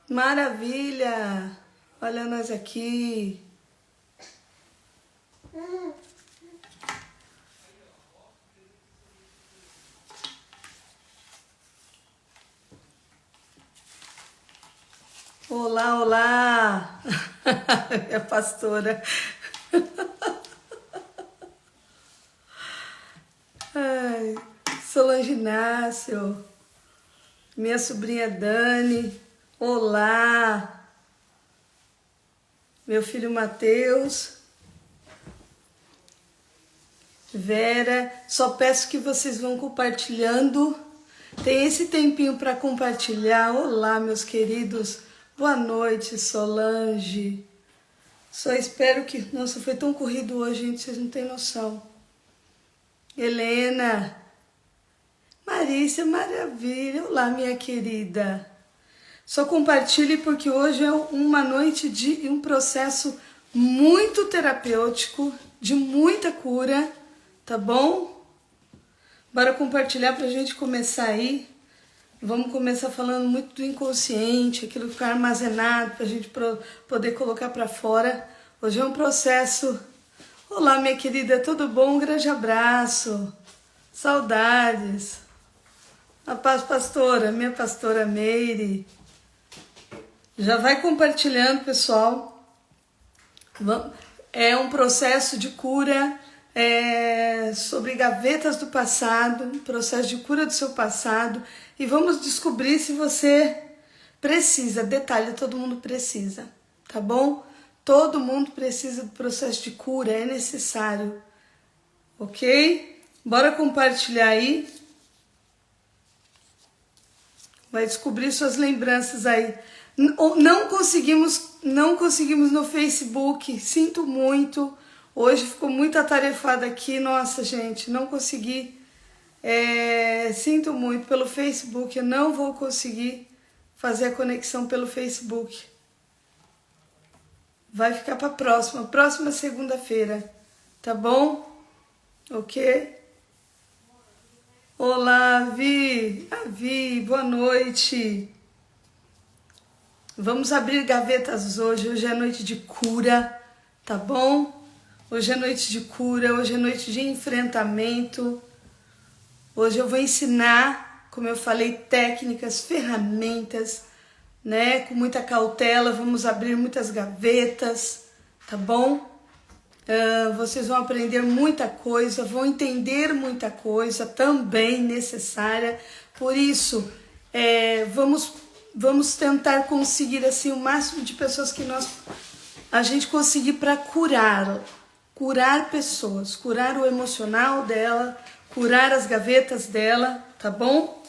Maravilha! Olha nós aqui. Olá, olá! Minha pastora. Ai, Solange Inácio. Minha sobrinha Dani. Olá! Meu filho Mateus. Vera. Só peço que vocês vão compartilhando. Tem esse tempinho para compartilhar. Olá, meus queridos. Boa noite, Solange. Só espero que... Nossa, foi tão corrido hoje, gente, vocês não têm noção. Helena. Marícia, maravilha. Olá, minha querida. Só compartilhe porque hoje é uma noite de um processo muito terapêutico, de muita cura, tá bom? Bora compartilhar pra gente começar aí. Vamos começar falando muito do inconsciente, aquilo que fica armazenado pra gente poder colocar pra fora. Hoje é um processo. Olá, minha querida, tudo bom? Um grande abraço. Saudades. A paz, pastora, minha pastora Meire. Já vai compartilhando, pessoal. É um processo de cura sobre gavetas do passado, um processo de cura do seu passado. E vamos descobrir se você precisa. Detalhe, todo mundo precisa, tá bom? Todo mundo precisa do processo de cura, é necessário. Ok? Bora compartilhar aí. Vai descobrir suas lembranças aí. Não conseguimos no Facebook, sinto muito. Hoje ficou muito atarefada aqui, nossa gente, não consegui. Sinto muito pelo Facebook, eu não vou conseguir fazer a conexão pelo Facebook. Vai ficar para próxima segunda-feira, tá bom? Ok? Olá, Vi, boa noite. Vamos abrir gavetas hoje. Hoje é noite de cura, tá bom? Hoje é noite de cura, hoje é noite de enfrentamento. Hoje eu vou ensinar, como eu falei, técnicas, ferramentas, né? Com muita cautela, vamos abrir muitas gavetas, tá bom? Vocês vão aprender muita coisa, vão entender muita coisa também necessária. Por isso, vamos tentar conseguir assim o máximo de pessoas que a gente conseguir para curar pessoas, curar o emocional dela, curar as gavetas dela, tá bom?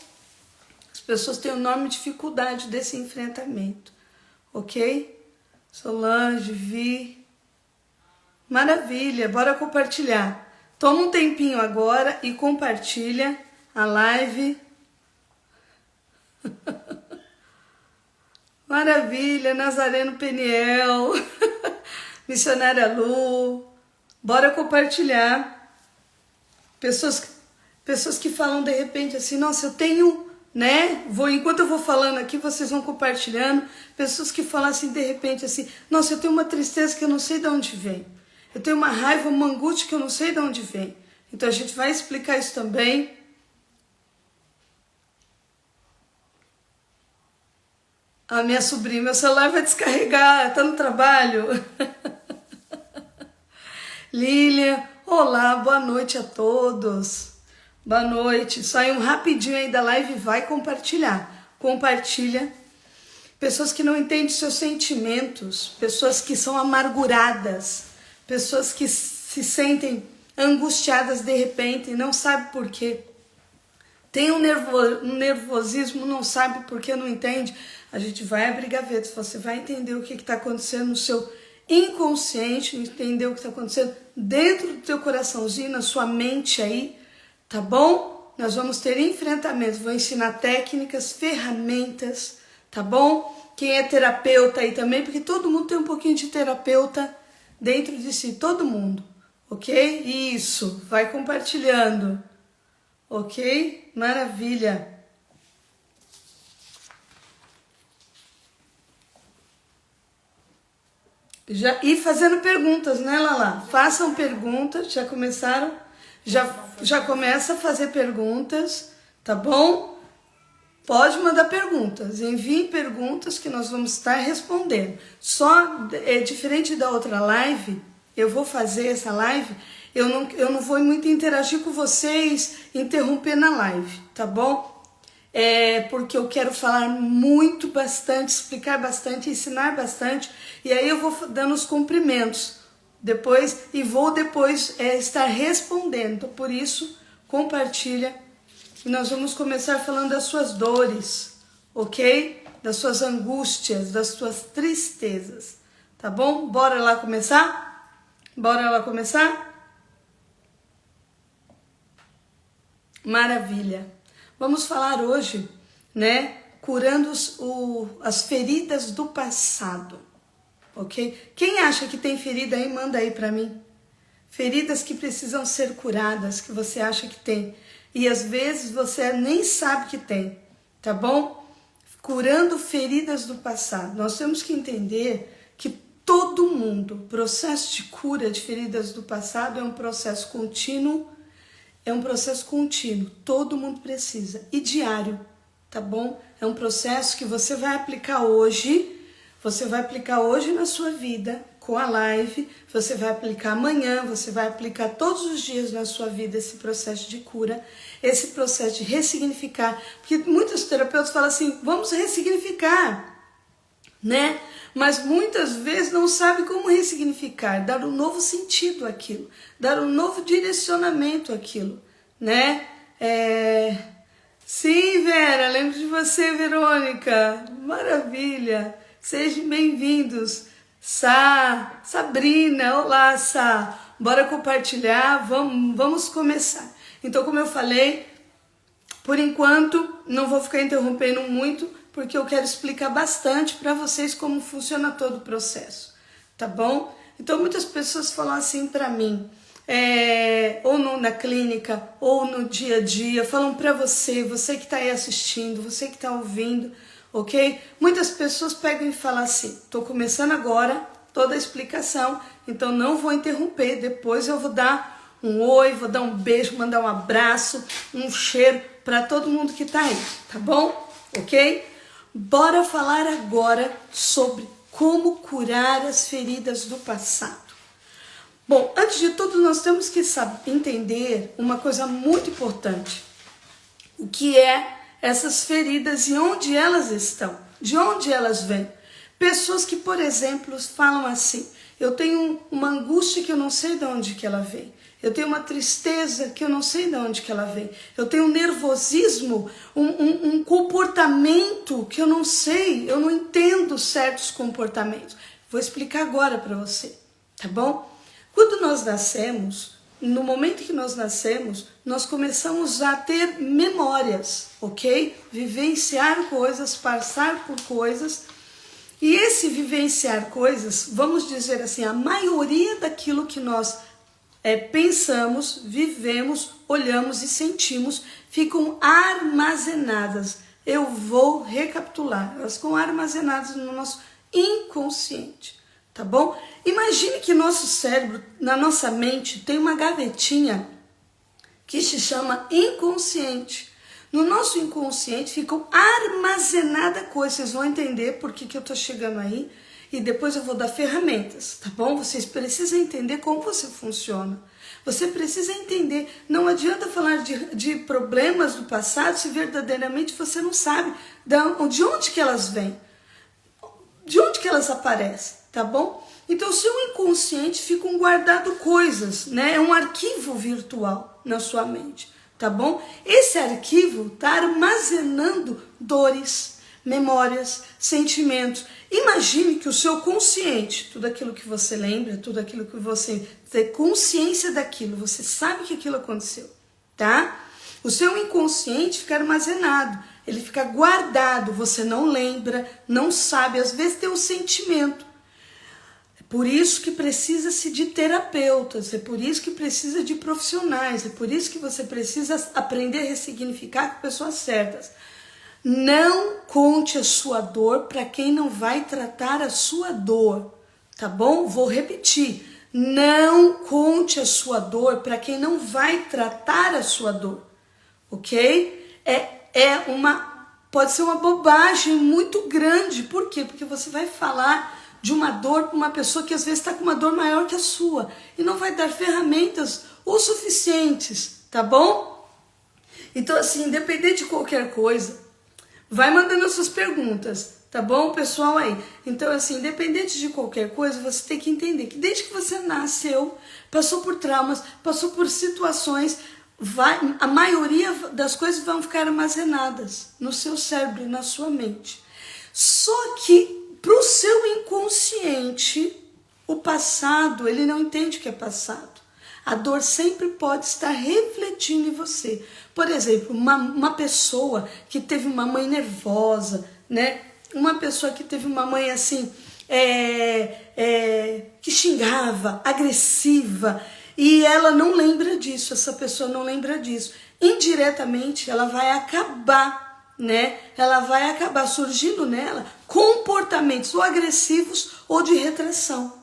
As pessoas têm enorme dificuldade desse enfrentamento, ok? Solange, Vi. Maravilha, bora compartilhar. Toma um tempinho agora e compartilha a live. Maravilha, Nazareno Peniel, Missionária Lu. Bora compartilhar. Pessoas que falam de repente assim, nossa, eu tenho, né? Enquanto eu vou falando aqui, vocês vão compartilhando. Pessoas que falam assim de repente assim, nossa, eu tenho uma tristeza que eu não sei de onde vem. Eu tenho uma raiva, uma angústia que eu não sei de onde vem. Então a gente vai explicar isso também. A minha sobrinha, meu celular vai descarregar, tá no trabalho. Lilian, olá, boa noite a todos. Boa noite. Sai um rapidinho aí da live e vai compartilhar. Compartilha. Pessoas que não entendem seus sentimentos, pessoas que são amarguradas, pessoas que se sentem angustiadas de repente e não sabem por quê. Tem um nervosismo, não sabe por que, não entende. A gente vai abrir gavetas, você vai entender o que está acontecendo no seu inconsciente, entender o que está acontecendo dentro do teu coraçãozinho, na sua mente aí, tá bom? Nós vamos ter enfrentamentos, vou ensinar técnicas, ferramentas, tá bom? Quem é terapeuta aí também, porque todo mundo tem um pouquinho de terapeuta dentro de si, todo mundo, ok? Isso, vai compartilhando, ok? Maravilha! E fazendo perguntas, né, Lala? Façam perguntas, já começaram? Já começa a fazer perguntas, tá bom? Pode mandar perguntas, enviem perguntas que nós vamos estar respondendo. Só diferente da outra live, eu vou fazer essa live, eu não vou muito interagir com vocês, interromper na live, tá bom? Porque eu quero falar muito, bastante, explicar bastante, ensinar bastante, e aí eu vou dando os cumprimentos depois e vou depois estar respondendo. Então, por isso, compartilha e nós vamos começar falando das suas dores, ok? Das suas angústias, das suas tristezas, tá bom? Bora lá começar? Bora lá começar? Maravilha! Vamos falar hoje, né, curando as feridas do passado, ok? Quem acha que tem ferida aí, manda aí pra mim. Feridas que precisam ser curadas, que você acha que tem. E às vezes você nem sabe que tem, tá bom? Curando feridas do passado. Nós temos que entender que todo mundo, processo de cura de feridas do passado é um processo contínuo. É um processo contínuo, todo mundo precisa, e diário, tá bom? É um processo que você vai aplicar hoje na sua vida, com a live, você vai aplicar amanhã, você vai aplicar todos os dias na sua vida esse processo de cura, esse processo de ressignificar, porque muitos terapeutas falam assim, vamos ressignificar, né? Mas muitas vezes não sabe como ressignificar, dar um novo sentido àquilo, dar um novo direcionamento àquilo, né? Sim, Vera, lembro de você, Verônica, maravilha, sejam bem-vindos. Sabrina, olá, Sá, bora compartilhar, vamos começar. Então, como eu falei, por enquanto, não vou ficar interrompendo muito, porque eu quero explicar bastante para vocês como funciona todo o processo, tá bom? Então, muitas pessoas falam assim para mim, ou na clínica, ou no dia a dia, falam para você que está aí assistindo, você que está ouvindo, ok? Muitas pessoas pegam e falam assim, estou começando agora toda a explicação, então não vou interromper, depois eu vou dar um oi, vou dar um beijo, mandar um abraço, um cheiro para todo mundo que está aí, tá bom? Ok? Bora falar agora sobre como curar as feridas do passado. Bom, antes de tudo nós temos que entender uma coisa muito importante. O que é essas feridas e onde elas estão, de onde elas vêm. Pessoas que, por exemplo, falam assim, eu tenho uma angústia que eu não sei de onde que ela vem. Eu tenho uma tristeza que eu não sei de onde que ela vem. Eu tenho um nervosismo, um comportamento que eu não sei, eu não entendo certos comportamentos. Vou explicar agora para você, tá bom? Quando nós nascemos, no momento que nós nascemos, nós começamos a ter memórias, ok? Vivenciar coisas, passar por coisas. E esse vivenciar coisas, vamos dizer assim, a maioria daquilo que nós pensamos, vivemos, olhamos e sentimos ficam armazenadas. Eu vou recapitular, elas ficam armazenadas no nosso inconsciente, tá bom? Imagine que nosso cérebro, na nossa mente, tem uma gavetinha que se chama inconsciente. No nosso inconsciente ficam armazenadas coisas, vocês vão entender por que eu tô chegando aí. E depois eu vou dar ferramentas, tá bom? Vocês precisam entender como você funciona. Você precisa entender, não adianta falar de problemas do passado se verdadeiramente você não sabe de onde que elas vêm, de onde que elas aparecem, tá bom? Então o seu inconsciente fica guardado coisas, né? É um arquivo virtual na sua mente, tá bom? Esse arquivo está armazenando dores, memórias, sentimentos. Imagine que o seu consciente, tudo aquilo que você lembra, tudo aquilo que você tem consciência daquilo, você sabe que aquilo aconteceu, tá? O seu inconsciente fica armazenado, ele fica guardado, você não lembra, não sabe, às vezes tem um sentimento. É por isso que precisa-se de terapeutas, é por isso que precisa de profissionais, é por isso que você precisa aprender a ressignificar com pessoas certas. Não conte a sua dor para quem não vai tratar a sua dor, tá bom? Vou repetir. Não conte a sua dor para quem não vai tratar a sua dor, ok? Pode ser uma bobagem muito grande. Por quê? Porque você vai falar de uma dor para uma pessoa que às vezes está com uma dor maior que a sua e não vai dar ferramentas o suficientes, tá bom? Então, assim, independente de qualquer coisa, vai mandando as suas perguntas, tá bom, pessoal aí? Então, assim, independente de qualquer coisa, você tem que entender que desde que você nasceu, passou por traumas, passou por situações, a maioria das coisas vão ficar armazenadas no seu cérebro e na sua mente. Só que para o seu inconsciente, o passado, ele não entende o que é passado. A dor sempre pode estar refletindo em você. Por exemplo, uma pessoa que teve uma mãe nervosa, né? Uma pessoa que teve uma mãe assim, que xingava, agressiva, e ela não lembra disso, essa pessoa não lembra disso. Indiretamente, ela vai acabar, né? Ela vai acabar surgindo nela comportamentos ou agressivos ou de retração,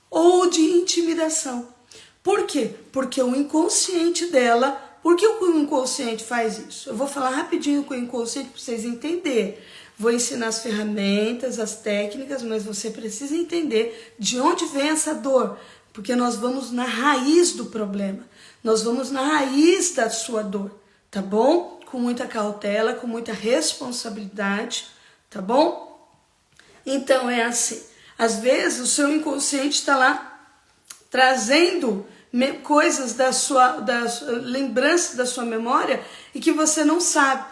ou de intimidação. Por quê? Porque o inconsciente dela, por que o inconsciente faz isso? Eu vou falar rapidinho com o inconsciente para vocês entenderem. Vou ensinar as ferramentas, as técnicas, mas você precisa entender de onde vem essa dor, porque nós vamos na raiz do problema, nós vamos na raiz da sua dor, tá bom? Com muita cautela, com muita responsabilidade, tá bom? Então é assim, às vezes o seu inconsciente está lá trazendo coisas das lembranças da sua memória e que você não sabe.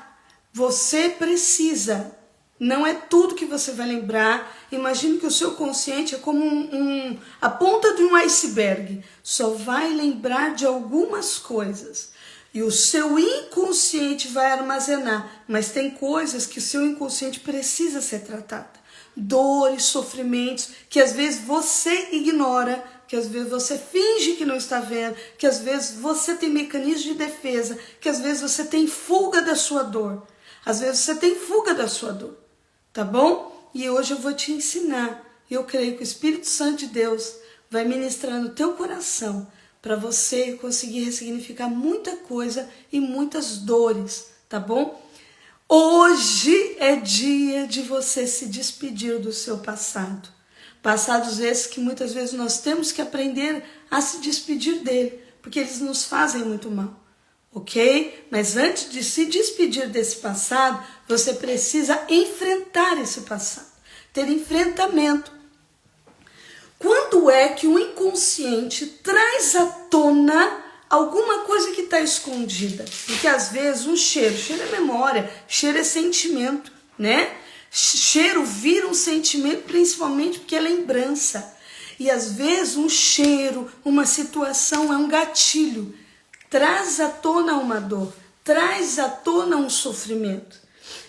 Você precisa, não é tudo que você vai lembrar. Imagine que o seu consciente é como a ponta de um iceberg, só vai lembrar de algumas coisas. E o seu inconsciente vai armazenar, mas tem coisas que o seu inconsciente precisa ser tratada. Dores, sofrimentos, que às vezes você ignora, que às vezes você finge que não está vendo, que às vezes você tem mecanismos de defesa, que às vezes você tem fuga da sua dor. Às vezes você tem fuga da sua dor, tá bom? E hoje eu vou te ensinar. Eu creio que o Espírito Santo de Deus vai ministrar no teu coração para você conseguir ressignificar muita coisa e muitas dores, tá bom? Hoje é dia de você se despedir do seu passado. Passados esses que muitas vezes nós temos que aprender a se despedir dele, porque eles nos fazem muito mal, ok? Mas antes de se despedir desse passado, você precisa enfrentar esse passado, ter enfrentamento. Quando é que o inconsciente traz à tona alguma coisa que está escondida? Porque às vezes um cheiro é memória, cheiro é sentimento, né? Cheiro vira um sentimento principalmente porque é lembrança. E às vezes um cheiro, uma situação é um gatilho. Traz à tona uma dor, traz à tona um sofrimento.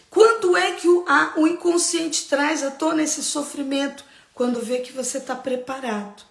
Quando é que o inconsciente traz à tona esse sofrimento? Quando vê que você está preparado.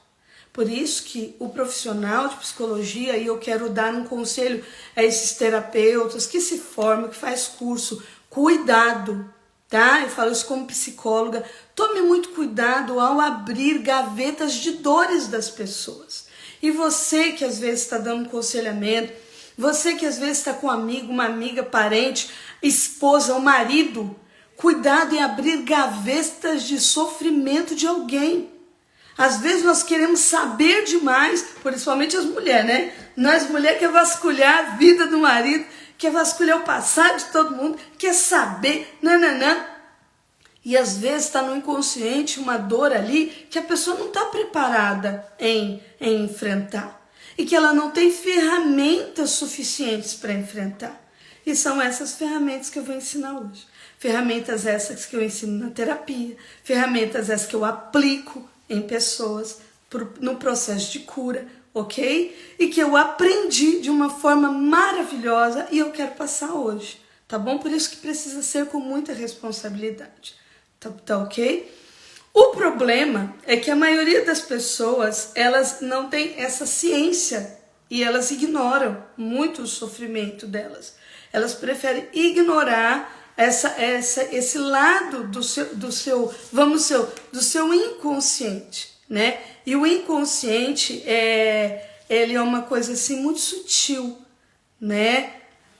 Por isso que o profissional de psicologia, e eu quero dar um conselho a esses terapeutas que se formam, que faz curso, cuidado. Tá? Eu falo isso como psicóloga. Tome muito cuidado ao abrir gavetas de dores das pessoas. E você que às vezes está dando um aconselhamento, você que às vezes está com um amigo, uma amiga, parente, esposa ou marido, cuidado em abrir gavetas de sofrimento de alguém. Às vezes nós queremos saber demais, principalmente as mulheres, né? Nós mulheres queremos vasculhar a vida do marido, quer vasculhar o passado de todo mundo, quer saber, nananã. E às vezes está no inconsciente uma dor ali que a pessoa não está preparada em enfrentar. E que ela não tem ferramentas suficientes para enfrentar. E são essas ferramentas que eu vou ensinar hoje. Ferramentas essas que eu ensino na terapia. Ferramentas essas que eu aplico em pessoas no processo de cura. Ok? E que eu aprendi de uma forma maravilhosa e eu quero passar hoje, tá bom? Por isso que precisa ser com muita responsabilidade, tá ok? O problema é que a maioria das pessoas, elas não tem essa ciência e elas ignoram muito o sofrimento delas. Elas preferem ignorar esse lado do seu inconsciente. né? E o inconsciente ele é uma coisa assim muito sutil, né?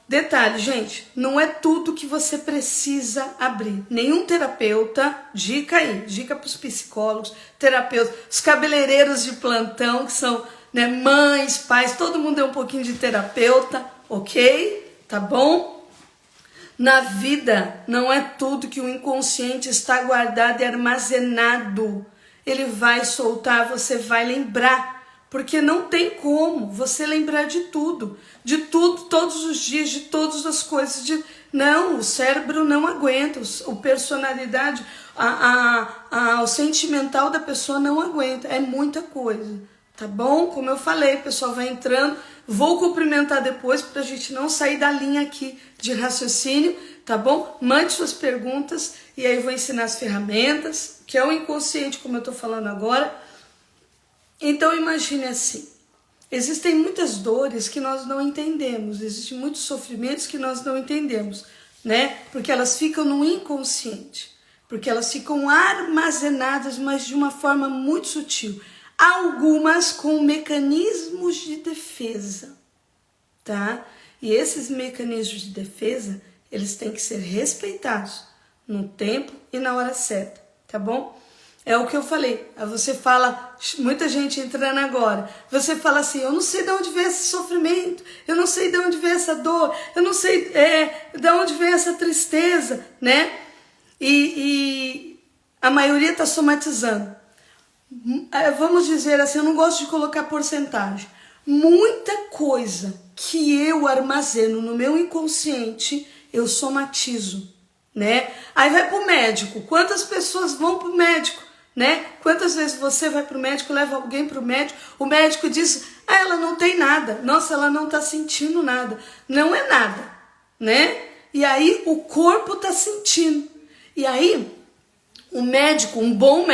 Detalhe, gente, não é tudo que você precisa abrir. Nenhum terapeuta, dica aí, dica para os psicólogos, terapeutas, os cabeleireiros de plantão, que são, né, mães, pais, todo mundo é um pouquinho de terapeuta, ok? Tá bom? Na vida, não é tudo que o inconsciente está guardado e armazenado. Ele vai soltar, você vai lembrar. Porque não tem como você lembrar de tudo, todos os dias, de todas as coisas. Não, o cérebro não aguenta, a personalidade, o sentimental da pessoa não aguenta, é muita coisa, tá bom? Como eu falei, o pessoal vai entrando, vou cumprimentar depois para a gente não sair da linha aqui de raciocínio, tá bom? Mande suas perguntas e aí eu vou ensinar as ferramentas, que é o inconsciente, como eu tô falando agora. Então imagine assim, existem muitas dores que nós não entendemos, existem muitos sofrimentos que nós não entendemos, né? Porque elas ficam no inconsciente, porque elas ficam armazenadas, mas de uma forma muito sutil. Algumas com mecanismos de defesa, tá? E esses mecanismos de defesa, eles têm que ser respeitados no tempo e na hora certa, tá bom? É o que eu falei, você fala, muita gente entrando agora, você fala assim, eu não sei de onde vem esse sofrimento, eu não sei de onde vem essa dor, eu não sei de onde vem essa tristeza, né? E a maioria está somatizando. Vamos dizer assim, eu não gosto de colocar porcentagem. Muita coisa que eu armazeno no meu inconsciente, eu somatizo, né? Aí vai pro médico, quantas pessoas vão pro médico? Né? Quantas vezes você vai para o médico, leva alguém para o médico diz, ela não tem nada, nossa, ela não está sentindo nada. Não é nada, né? E aí o corpo está sentindo. E aí o médico, um bom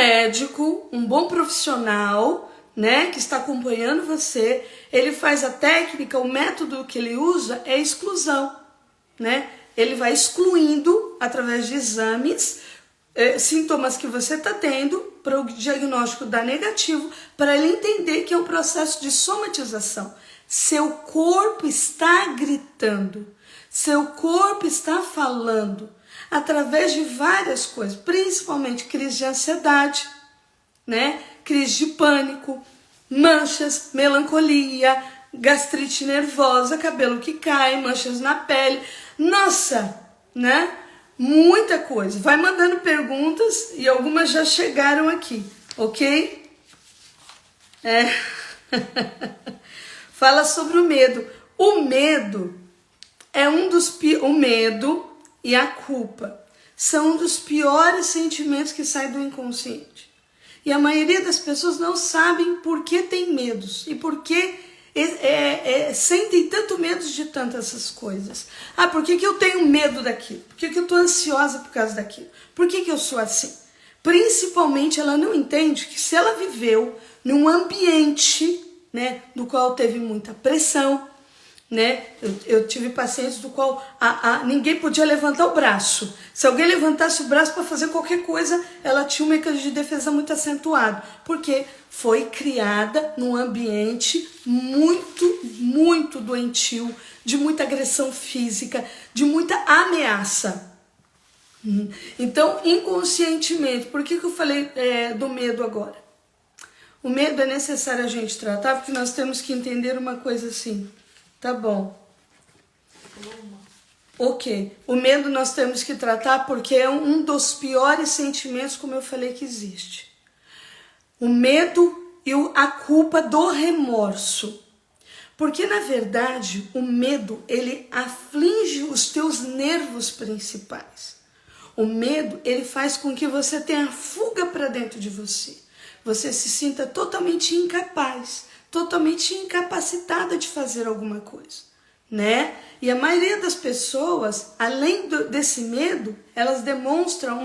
profissional, né, que está acompanhando você, ele faz a técnica, o método que ele usa é exclusão, né? Ele vai excluindo através de exames sintomas que você está tendo para o diagnóstico dar negativo, para ele entender que é um processo de somatização. Seu corpo está gritando, seu corpo está falando através de várias coisas, principalmente crise de ansiedade, né? Crise de pânico, manchas, melancolia, gastrite nervosa, cabelo que cai, manchas na pele, nossa, né? Muita coisa. Vai mandando perguntas e algumas já chegaram aqui, ok? Fala sobre o medo. O medo é o medo e a culpa são um dos piores sentimentos que saem do inconsciente. E a maioria das pessoas não sabem por que tem medos e por que sentem tanto medo de tantas essas coisas. Por que eu tenho medo daquilo? Por que eu estou ansiosa por causa daquilo? Por que eu sou assim? Principalmente ela não entende que se ela viveu num ambiente, né, do qual teve muita pressão, né? Eu tive pacientes do qual ninguém podia levantar o braço. Se alguém levantasse o braço para fazer qualquer coisa, ela tinha um mecanismo de defesa muito acentuado. Porque foi criada num ambiente muito doentio, de muita agressão física, de muita ameaça. Então, inconscientemente, por que eu falei do medo agora? O medo é necessário a gente tratar, porque nós temos que entender uma coisa assim. Tá bom. Ok. O medo nós temos que tratar porque é um dos piores sentimentos, como eu falei, que existe. O medo e a culpa do remorso. Porque, na verdade, o medo, ele aflige os teus nervos principais. O medo, ele faz com que você tenha fuga para dentro de você. Você se sinta totalmente incapaz, totalmente incapacitada de fazer alguma coisa, né? E a maioria das pessoas, além desse medo, elas demonstram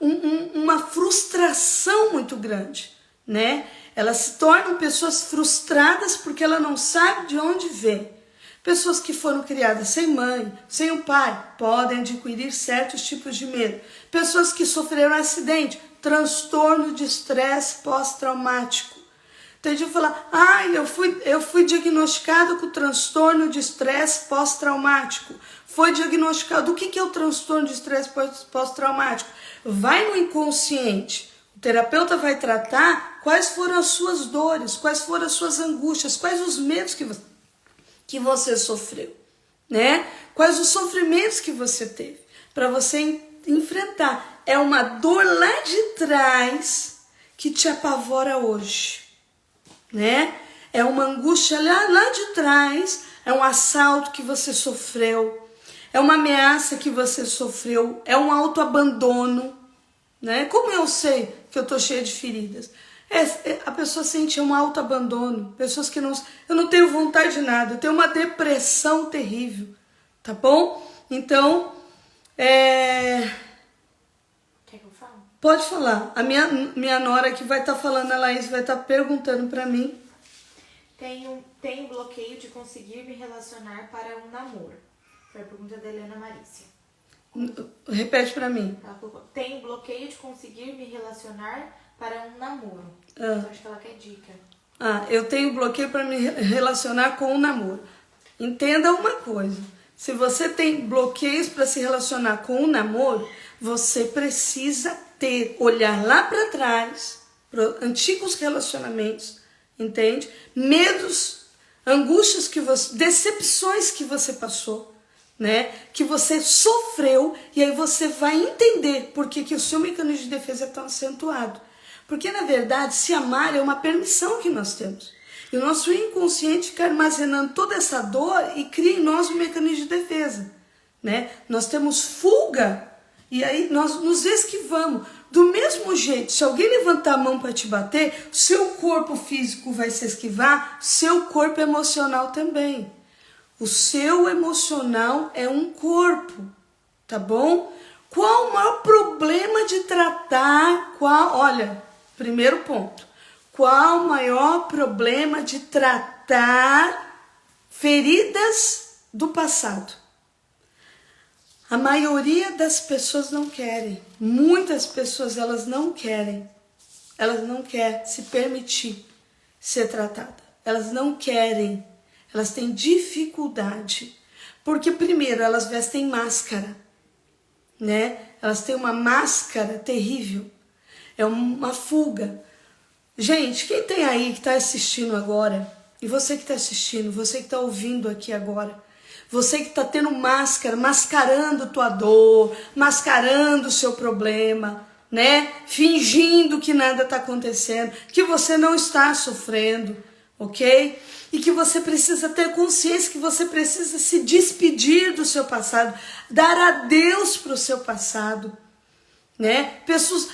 uma frustração muito grande, né? Elas se tornam pessoas frustradas porque ela não sabe de onde vem. Pessoas que foram criadas sem mãe, sem o pai, podem adquirir certos tipos de medo. Pessoas que sofreram acidente transtorno de estresse pós-traumático. Tem gente que fala, eu fui diagnosticado com transtorno de estresse pós-traumático. Foi diagnosticado. O que é o transtorno de estresse pós-traumático? Vai no inconsciente. O terapeuta vai tratar quais foram as suas dores, quais foram as suas angústias, quais os medos que você sofreu, né? Quais os sofrimentos que você teve, para você enfrentar. É uma dor lá de trás que te apavora hoje, né? É uma angústia lá de trás, é um assalto que você sofreu, é uma ameaça que você sofreu, é um autoabandono, né? Como eu sei que eu tô cheia de feridas? A pessoa sente um autoabandono, pessoas que eu não tenho vontade de nada, eu tenho uma depressão terrível, tá bom? Então, Quer que eu fale? Pode falar. A minha nora que vai estar falando, a Laís vai estar perguntando pra mim. Tenho bloqueio de conseguir me relacionar para um namoro. Foi a pergunta da Helena Marícia. Repete pra mim. Ela colocou, tenho bloqueio de conseguir me relacionar para um namoro. Acho que ela quer dica. Eu tenho bloqueio para me relacionar com o namoro. Entenda uma coisa. Se você tem bloqueios para se relacionar com o namoro, você precisa olhar lá para trás, para antigos relacionamentos, entende? Medos, angústias decepções que você passou, né? Que você sofreu, e aí você vai entender por que o seu mecanismo de defesa é tão acentuado. Porque, na verdade, se amar é uma permissão que nós temos. E o nosso inconsciente fica armazenando toda essa dor e cria em nós um mecanismo de defesa, né? Nós temos fuga e aí nós nos esquivamos. Do mesmo jeito, se alguém levantar a mão para te bater, seu corpo físico vai se esquivar, seu corpo emocional também. O seu emocional é um corpo, tá bom? Qual o maior problema de tratar? Olha, primeiro ponto. Qual o maior problema de tratar feridas do passado? A maioria das pessoas não querem. Muitas pessoas, elas não querem. Elas não querem se permitir ser tratada. Elas não querem. Elas têm dificuldade. Porque, primeiro, elas vestem máscara, né? Elas têm uma máscara terrível. É uma fuga. Gente, quem tem aí que está assistindo agora, e você que está assistindo, você que está ouvindo aqui agora, você que está tendo máscara, mascarando tua dor, mascarando o seu problema, né? Fingindo que nada está acontecendo, que você não está sofrendo, ok? E que você precisa ter consciência que você precisa se despedir do seu passado, dar adeus para o seu passado. Né? Pessoas,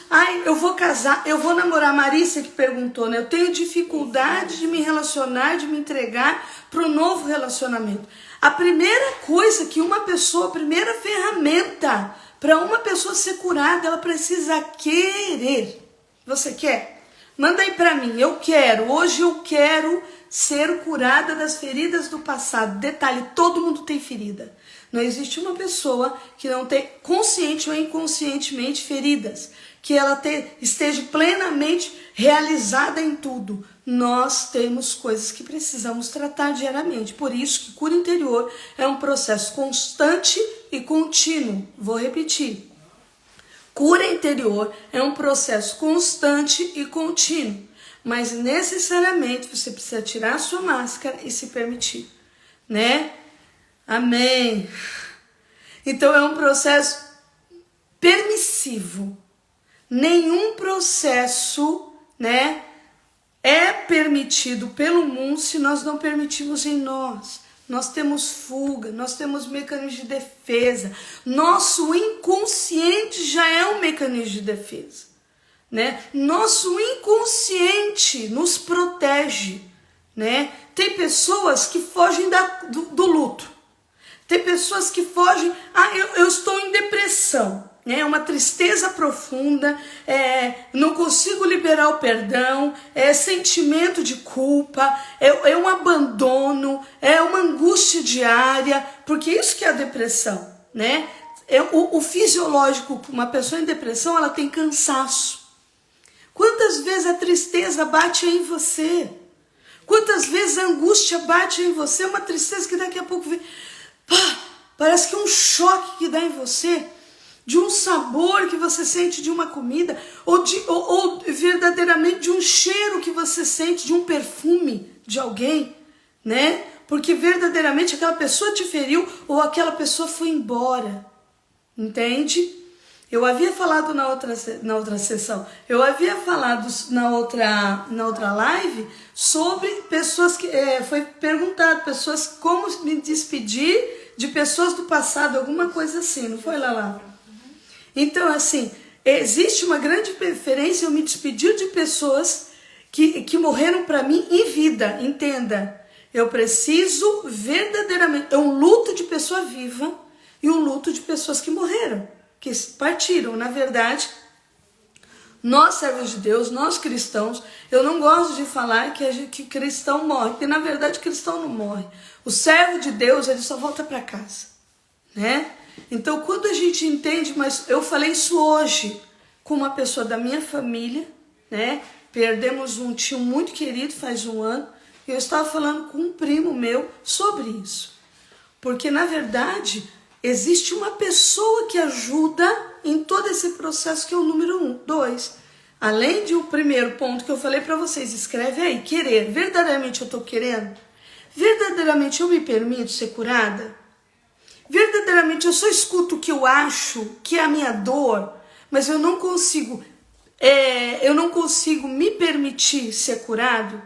eu vou casar, eu vou namorar. Marícia que perguntou, né? Eu tenho dificuldade de me relacionar, de me entregar para o novo relacionamento. A primeira coisa que a primeira ferramenta para uma pessoa ser curada, ela precisa querer. Você quer? Manda aí para mim, eu quero. Hoje eu quero ser curada das feridas do passado. Detalhe, todo mundo tem ferida. Não existe uma pessoa que não tenha consciente ou inconscientemente feridas, que ela esteja plenamente realizada em tudo. Nós temos coisas que precisamos tratar diariamente. Por isso que cura interior é um processo constante e contínuo. Vou repetir. Cura interior é um processo constante e contínuo. Mas necessariamente você precisa tirar a sua máscara e se permitir, né? Amém. Então é um processo permissivo. Nenhum processo, né, é permitido pelo mundo se nós não permitimos em nós. Nós temos fuga, nós temos mecanismo de defesa. Nosso inconsciente já é um mecanismo de defesa, né? Nosso inconsciente nos protege, né? Tem pessoas que fogem do luto. Tem pessoas que fogem, eu estou em depressão, né? É uma tristeza profunda, não consigo liberar o perdão, é sentimento de culpa, é um abandono, é uma angústia diária, porque isso que é a depressão, né? O fisiológico, uma pessoa em depressão, ela tem cansaço, Quantas vezes a tristeza bate em você? Quantas vezes a angústia bate em você? Uma tristeza que daqui a pouco vem, pá, parece que é um choque que dá em você, de um sabor que você sente de uma comida, ou verdadeiramente de um cheiro que você sente, de um perfume de alguém, né? Porque verdadeiramente aquela pessoa te feriu ou aquela pessoa foi embora, entende? Eu havia falado na outra sessão, eu havia falado na outra live sobre pessoas que, foi perguntado, pessoas, como me despedir de pessoas do passado, alguma coisa assim, não foi, Lala? Então, assim, existe uma grande preferência eu me despedir de pessoas que morreram para mim em vida, entenda. Eu preciso verdadeiramente, é um luto de pessoa viva e um luto de pessoas que morreram, que partiram. Na verdade, nós servos de Deus, nós cristãos, eu não gosto de falar que cristão morre, porque na verdade cristão não morre. O servo de Deus, ele só volta para casa, né? Então, quando a gente entende, mas eu falei isso hoje com uma pessoa da minha família, né? Perdemos um tio muito querido faz um ano, e eu estava falando com um primo meu sobre isso. Porque, na verdade, existe uma pessoa que ajuda em todo esse processo, que é o número 1. 2, além de o primeiro ponto que eu falei para vocês, escreve aí, querer. Verdadeiramente eu estou querendo? Verdadeiramente eu me permito ser curada? Verdadeiramente eu só escuto o que eu acho que é a minha dor, mas eu não consigo me permitir ser curado?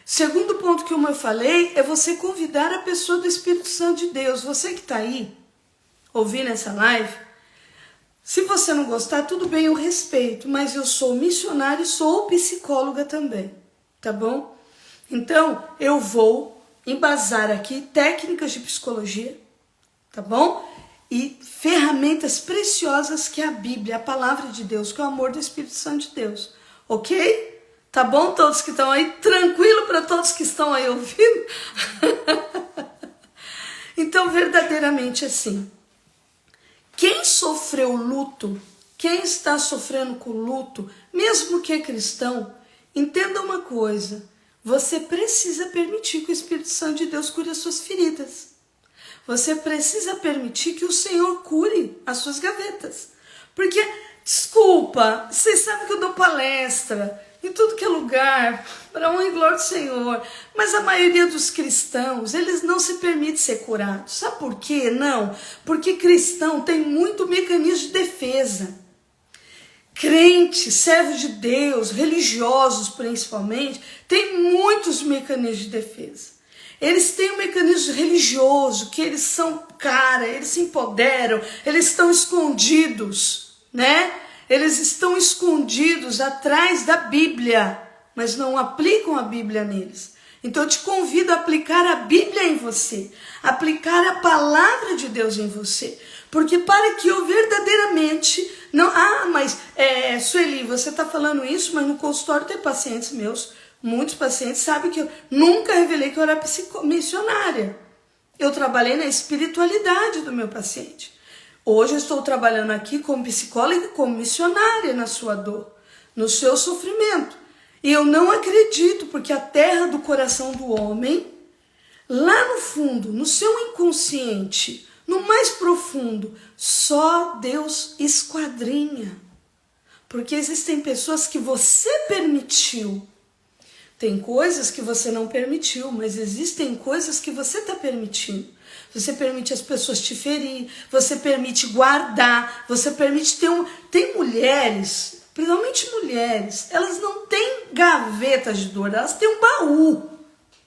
Segundo ponto que eu falei é você convidar a pessoa do Espírito Santo de Deus. Você que está aí ouvindo essa live, se você não gostar, tudo bem, eu respeito, mas eu sou missionária e sou psicóloga também, tá bom? Então eu vou embasar aqui técnicas de psicologia, tá bom? E ferramentas preciosas que é a Bíblia, a palavra de Deus, que é o amor do Espírito Santo de Deus, ok? Tá bom, todos que estão aí? Tranquilo para todos que estão aí ouvindo? Então, verdadeiramente assim, quem sofreu luto, quem está sofrendo com luto, mesmo que é cristão, entenda uma coisa, você precisa permitir que o Espírito Santo de Deus cure as suas feridas. Você precisa permitir que o Senhor cure as suas gavetas. Porque, desculpa, vocês sabem que eu dou palestra em tudo que é lugar, para a honra e glória do Senhor. Mas a maioria dos cristãos, eles não se permitem ser curados. Sabe por quê? Não. Porque cristão tem muito mecanismo de defesa. Crentes, servos de Deus, religiosos principalmente, têm muitos mecanismos de defesa. Eles têm um mecanismo religioso, que eles são eles se empoderam, eles estão escondidos, né? Eles estão escondidos atrás da Bíblia, mas não aplicam a Bíblia neles. Então eu te convido a aplicar a Bíblia em você, aplicar a palavra de Deus em você, porque para que eu verdadeiramente não... mas Sueli, você está falando isso, mas no consultório tem pacientes meus, muitos pacientes sabem que eu nunca revelei que eu era missionária. Eu trabalhei na espiritualidade do meu paciente. Hoje eu estou trabalhando aqui como psicóloga e como missionária na sua dor, no seu sofrimento. E eu não acredito, porque a terra do coração do homem, lá no fundo, no seu inconsciente, no mais profundo, só Deus esquadrinha. Porque existem pessoas que você permitiu. Tem coisas que você não permitiu, mas existem coisas que você está permitindo. Você permite as pessoas te ferir, você permite guardar, você permite ter Tem mulheres, principalmente mulheres, elas não têm gavetas de dor, elas têm um baú,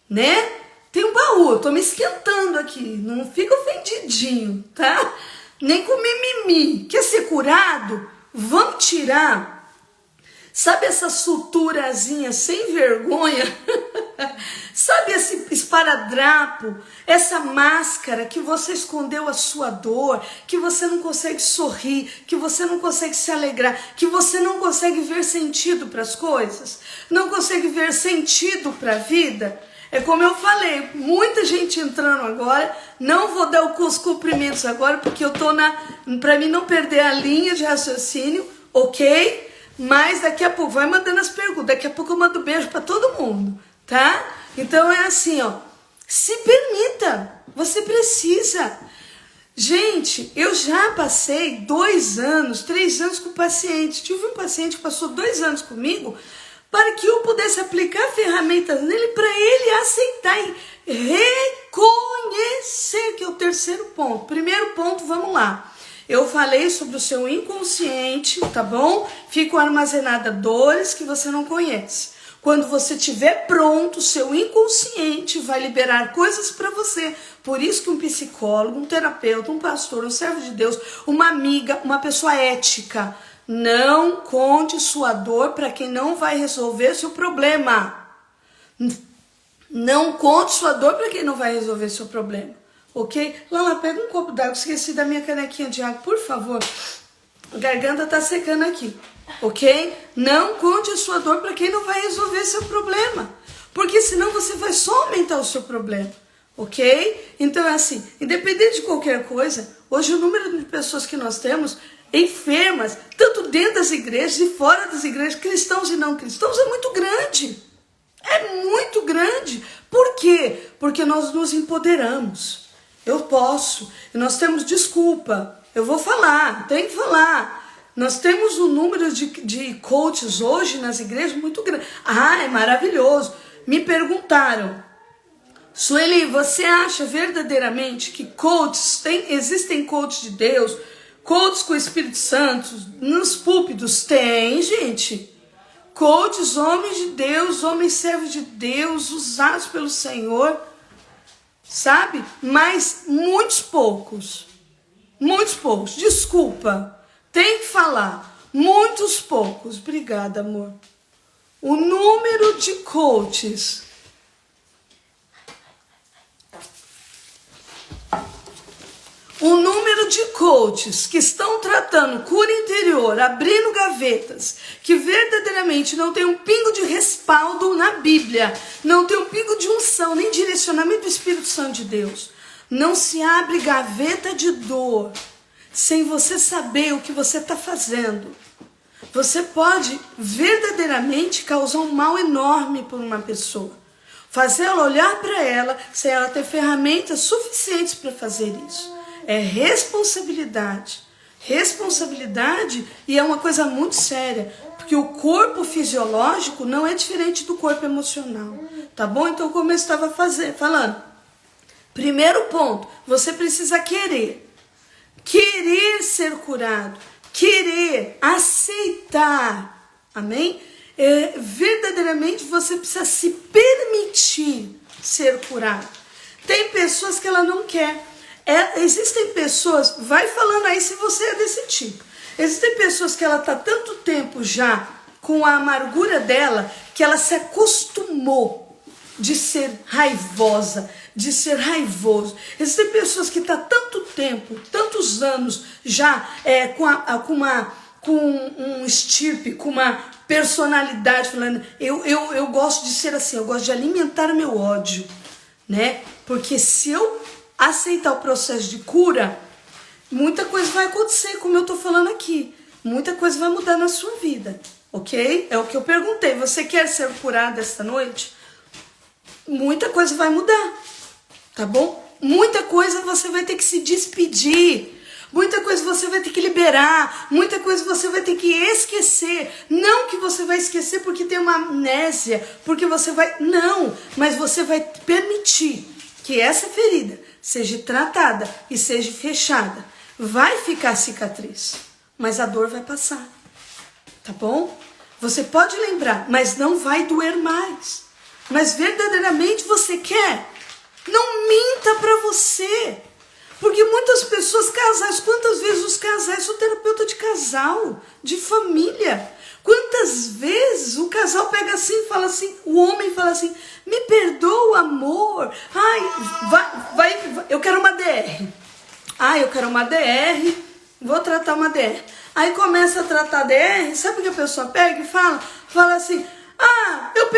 né? Tem um baú, eu tô me esquentando aqui, não fica ofendidinho, tá? Nem com mimimi. Quer ser curado? Vamos tirar. Sabe essa suturazinha sem vergonha? Sabe esse esparadrapo? Essa máscara que você escondeu a sua dor, que você não consegue sorrir, que você não consegue se alegrar, que você não consegue ver sentido para as coisas, não consegue ver sentido para a vida? É como eu falei, muita gente entrando agora, não vou dar os cumprimentos agora, porque eu tô para mim não perder a linha de raciocínio, ok? Mas daqui a pouco, vai mandando as perguntas, daqui a pouco eu mando beijo para todo mundo, tá? Então é assim, ó, se permita, você precisa. Gente, eu já passei 2 anos, 3 anos com paciente. Tive um paciente que passou 2 anos comigo para que eu pudesse aplicar ferramentas nele para ele aceitar e reconhecer, que é o terceiro ponto. Primeiro ponto, vamos lá. Eu falei sobre o seu inconsciente, tá bom? Ficam armazenadas dores que você não conhece. Quando você estiver pronto, seu inconsciente vai liberar coisas para você. Por isso que um psicólogo, um terapeuta, um pastor, um servo de Deus, uma amiga, uma pessoa ética, não conte sua dor para quem não vai resolver seu problema. Não conte sua dor para quem não vai resolver seu problema. Ok? Lala, pega um copo d'água. Esqueci da minha canequinha de água, por favor. A garganta tá secando aqui. Ok? Não conte a sua dor para quem não vai resolver seu problema. Porque senão você vai só aumentar o seu problema. Ok? Então é assim, independente de qualquer coisa, hoje o número de pessoas que nós temos enfermas, tanto dentro das igrejas e fora das igrejas, cristãos e não cristãos, é muito grande. É muito grande. Por quê? Porque nós nos empoderamos. Eu posso. E nós temos desculpa. Eu vou falar, tem que falar. Nós temos um número de coaches hoje nas igrejas muito grande. Ah, é maravilhoso. Me perguntaram, Sueli, você acha verdadeiramente que existem coaches de Deus, coaches com o Espírito Santo, nos púlpitos? Tem, gente. Coaches, homens de Deus, homens servos de Deus, usados pelo Senhor, sabe? Mas muitos poucos, desculpa, tem que falar, muitos poucos, obrigada, amor. O número de coaches que estão tratando cura interior, abrindo gavetas, que verdadeiramente não tem um pingo de respaldo na Bíblia, não tem um pingo de unção, nem direcionamento do Espírito Santo de Deus. Não se abre gaveta de dor sem você saber o que você está fazendo. Você pode verdadeiramente causar um mal enorme por uma pessoa. Fazer ela olhar para ela sem ela ter ferramentas suficientes para fazer isso. É responsabilidade. Responsabilidade, e é uma coisa muito séria, porque o corpo fisiológico não é diferente do corpo emocional, tá bom? Então, como eu estava falando, primeiro ponto, você precisa querer ser curado, querer aceitar, amém? Verdadeiramente você precisa se permitir ser curado. Tem pessoas que ela não quer. Existem pessoas, vai falando aí se você é desse tipo. Existem pessoas que ela está tanto tempo já com a amargura dela que ela se acostumou de ser raivosa, de ser raivoso. Existem pessoas que estão tanto tempo, tantos anos já com um estirpe, com uma personalidade, falando, eu gosto de ser assim, eu gosto de alimentar meu ódio, né? Porque se eu aceitar o processo de cura, muita coisa vai acontecer, como eu estou falando aqui. Muita coisa vai mudar na sua vida, ok? É o que eu perguntei. Você quer ser curado esta noite? Muita coisa vai mudar, tá bom? Muita coisa você vai ter que se despedir. Muita coisa você vai ter que liberar. Muita coisa você vai ter que esquecer. Não que você vai esquecer porque tem uma amnésia, porque você vai... Não, mas você vai permitir que essa ferida seja tratada e seja fechada. Vai ficar cicatriz, mas a dor vai passar, tá bom? Você pode lembrar, mas não vai doer mais. Mas verdadeiramente você quer? Não minta pra você. Porque muitas pessoas, casais, quantas vezes os casais, sou terapeuta de casal, de família, quantas vezes o casal pega assim e fala assim, o homem fala assim, me perdoa, amor, eu quero uma DR. Eu quero uma DR, vou tratar uma DR. Aí começa a tratar a DR, sabe o que a pessoa pega e fala assim, eu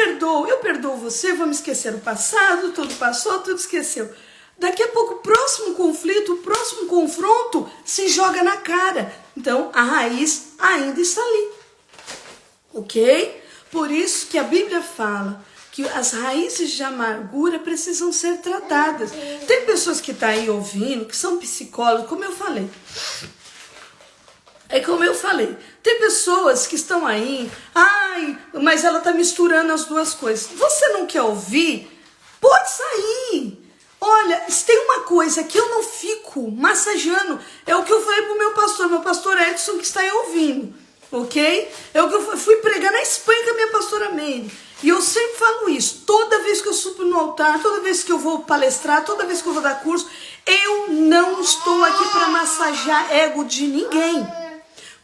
perdoo você, vamos esquecer o passado, tudo passou, tudo esqueceu. Daqui a pouco o próximo conflito, o próximo confronto se joga na cara. Então a raiz ainda está ali. ok? Por isso que a Bíblia fala que as raízes de amargura precisam ser tratadas. Tem pessoas que estão aí ouvindo, que são psicólogos, como eu falei. É como eu falei, tem pessoas que estão aí, mas ela está misturando as duas coisas. Você não quer ouvir? Pode sair. Olha, se tem uma coisa que eu não fico massageando, é o que eu falei pro meu pastor Edson, que está aí ouvindo, ok? É o que eu fui pregar na Espanha com a minha pastora Meire. E eu sempre falo isso, toda vez que eu subo no altar, toda vez que eu vou palestrar, toda vez que eu vou dar curso, eu não estou aqui para massagear ego de ninguém.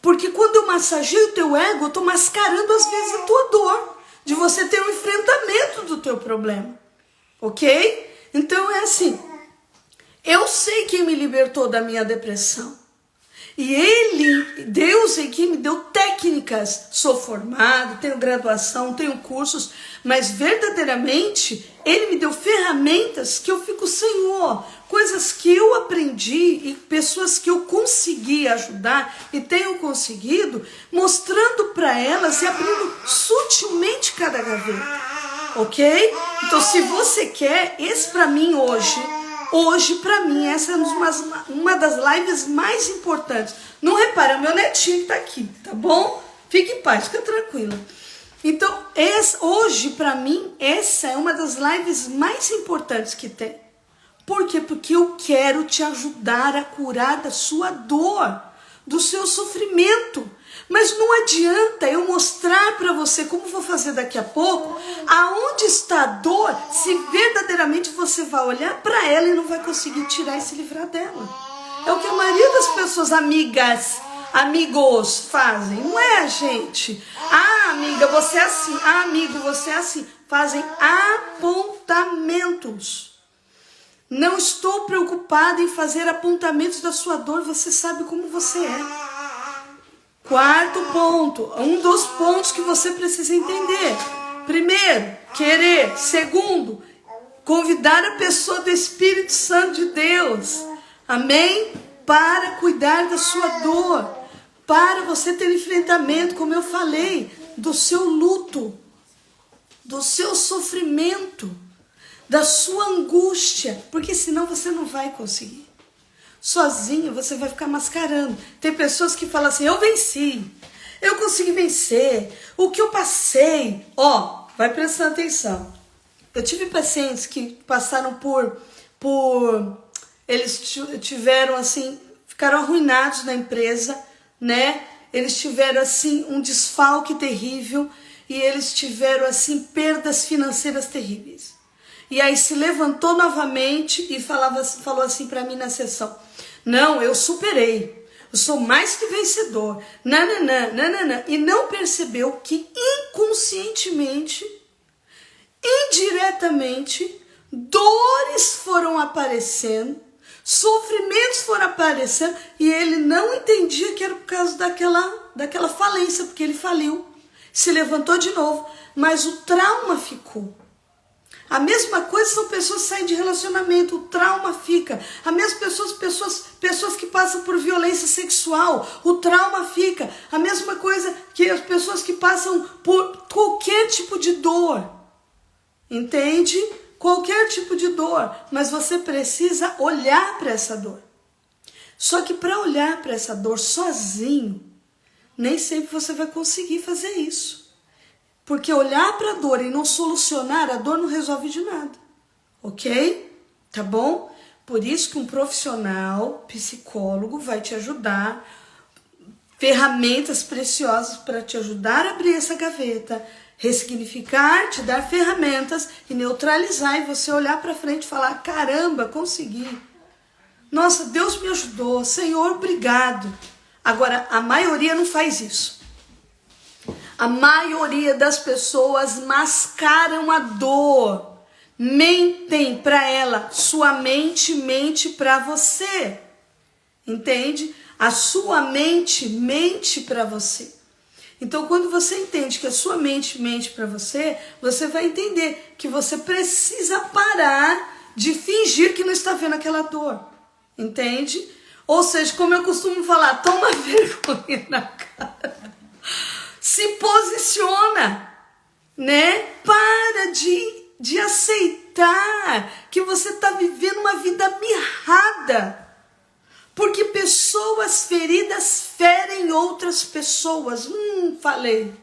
Porque quando eu massageio o teu ego, eu estou mascarando às vezes a tua dor, de você ter um enfrentamento do teu problema, ok? Então é assim, eu sei quem me libertou da minha depressão. E Deus é quem me deu técnicas. Sou formado, tenho graduação, tenho cursos, mas verdadeiramente Ele me deu ferramentas que eu fico, Senhor, coisas que eu aprendi e pessoas que eu consegui ajudar e tenho conseguido, mostrando para elas e abrindo sutilmente cada gaveta, ok? Então se você quer, esse para mim Hoje, para mim, essa é uma das lives mais importantes. Não repara, meu netinho que tá aqui, tá bom? Fique em paz, fica tranquila. Então, hoje, para mim, essa é uma das lives mais importantes que tem. Por quê? Porque eu quero te ajudar a curar da sua dor, do seu sofrimento. Mas não adianta eu mostrar para você, como vou fazer daqui a pouco, aonde está a dor, se verdadeiramente você vai olhar para ela e não vai conseguir tirar e se livrar dela. É o que a maioria das pessoas, amigos fazem, não é, gente? Amiga, você é assim. Amigo, você é assim. Fazem apontamentos. Não estou preocupada em fazer apontamentos da sua dor, você sabe como você é. Quarto ponto, um dos pontos que você precisa entender. Primeiro, querer. Segundo, convidar a pessoa do Espírito Santo de Deus. Amém? Para cuidar da sua dor. Para você ter enfrentamento, como eu falei, do seu luto, do seu sofrimento, da sua angústia. Porque senão você não vai conseguir. Sozinho você vai ficar mascarando. Tem pessoas que falam assim, eu venci, eu consegui vencer, o que eu passei. Vai prestando atenção. Eu tive pacientes que passaram eles tiveram assim, ficaram arruinados na empresa, né? Eles tiveram assim um desfalque terrível e eles tiveram assim perdas financeiras terríveis. E aí se levantou novamente e falou assim para mim na sessão, não, eu superei, eu sou mais que vencedor, nananã, e não percebeu que inconscientemente, indiretamente, dores foram aparecendo, sofrimentos foram aparecendo, e ele não entendia que era por causa daquela falência, porque ele faliu, se levantou de novo, mas o trauma ficou. A mesma coisa são pessoas que saem de relacionamento, o trauma fica. A mesma pessoas que passam por violência sexual, o trauma fica. A mesma coisa que as pessoas que passam por qualquer tipo de dor. Entende? Qualquer tipo de dor. Mas você precisa olhar para essa dor. Só que para olhar para essa dor sozinho, nem sempre você vai conseguir fazer isso. Porque olhar para a dor e não solucionar a dor não resolve de nada, ok? Tá bom? Por isso que um profissional, psicólogo, vai te ajudar, ferramentas preciosas para te ajudar a abrir essa gaveta, ressignificar, te dar ferramentas e neutralizar e você olhar para frente e falar, caramba, consegui. Nossa, Deus me ajudou, Senhor, obrigado. Agora, a maioria não faz isso. A maioria das pessoas mascaram a dor, mentem para ela, sua mente mente para você, entende? A sua mente mente para você. Então, quando você entende que a sua mente mente para você, você vai entender que você precisa parar de fingir que não está vendo aquela dor, entende? Ou seja, como eu costumo falar, toma vergonha na cara. Se posiciona, né? Para de aceitar que você está vivendo uma vida mirrada. Porque pessoas feridas ferem outras pessoas. Falei.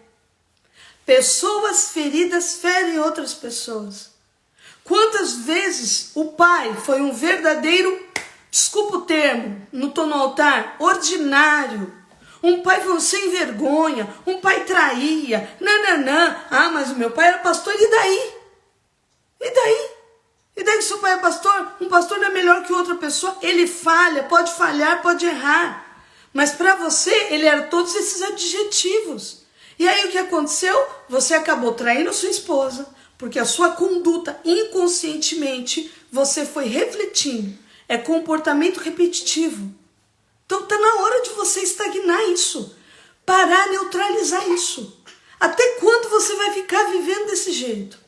Pessoas feridas ferem outras pessoas. Quantas vezes o pai foi um verdadeiro, desculpa o termo, não estou no altar, ordinário. Um pai foi um sem vergonha, um pai traía, nananã. Ah, mas o meu pai era pastor, e daí? E daí? E daí que seu pai é pastor? Um pastor não é melhor que outra pessoa. Ele falha, pode errar. Mas para você, ele era todos esses adjetivos. E aí o que aconteceu? Você acabou traindo sua esposa, porque a sua conduta, inconscientemente, você foi refletindo. É comportamento repetitivo. Então está na hora de você estagnar isso. Parar, neutralizar isso. Até quando você vai ficar vivendo desse jeito?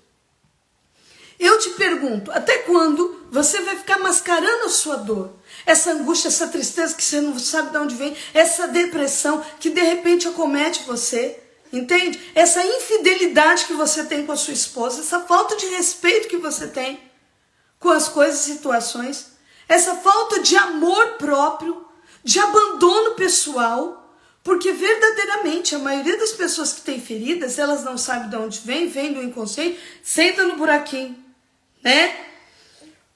Eu te pergunto, até quando você vai ficar mascarando a sua dor? Essa angústia, essa tristeza que você não sabe de onde vem, essa depressão que de repente acomete você, entende? Essa infidelidade que você tem com a sua esposa, essa falta de respeito que você tem com as coisas e situações, essa falta de amor próprio, de abandono pessoal, porque verdadeiramente a maioria das pessoas que têm feridas, elas não sabem de onde vem do inconsciente, senta no buraquinho, né?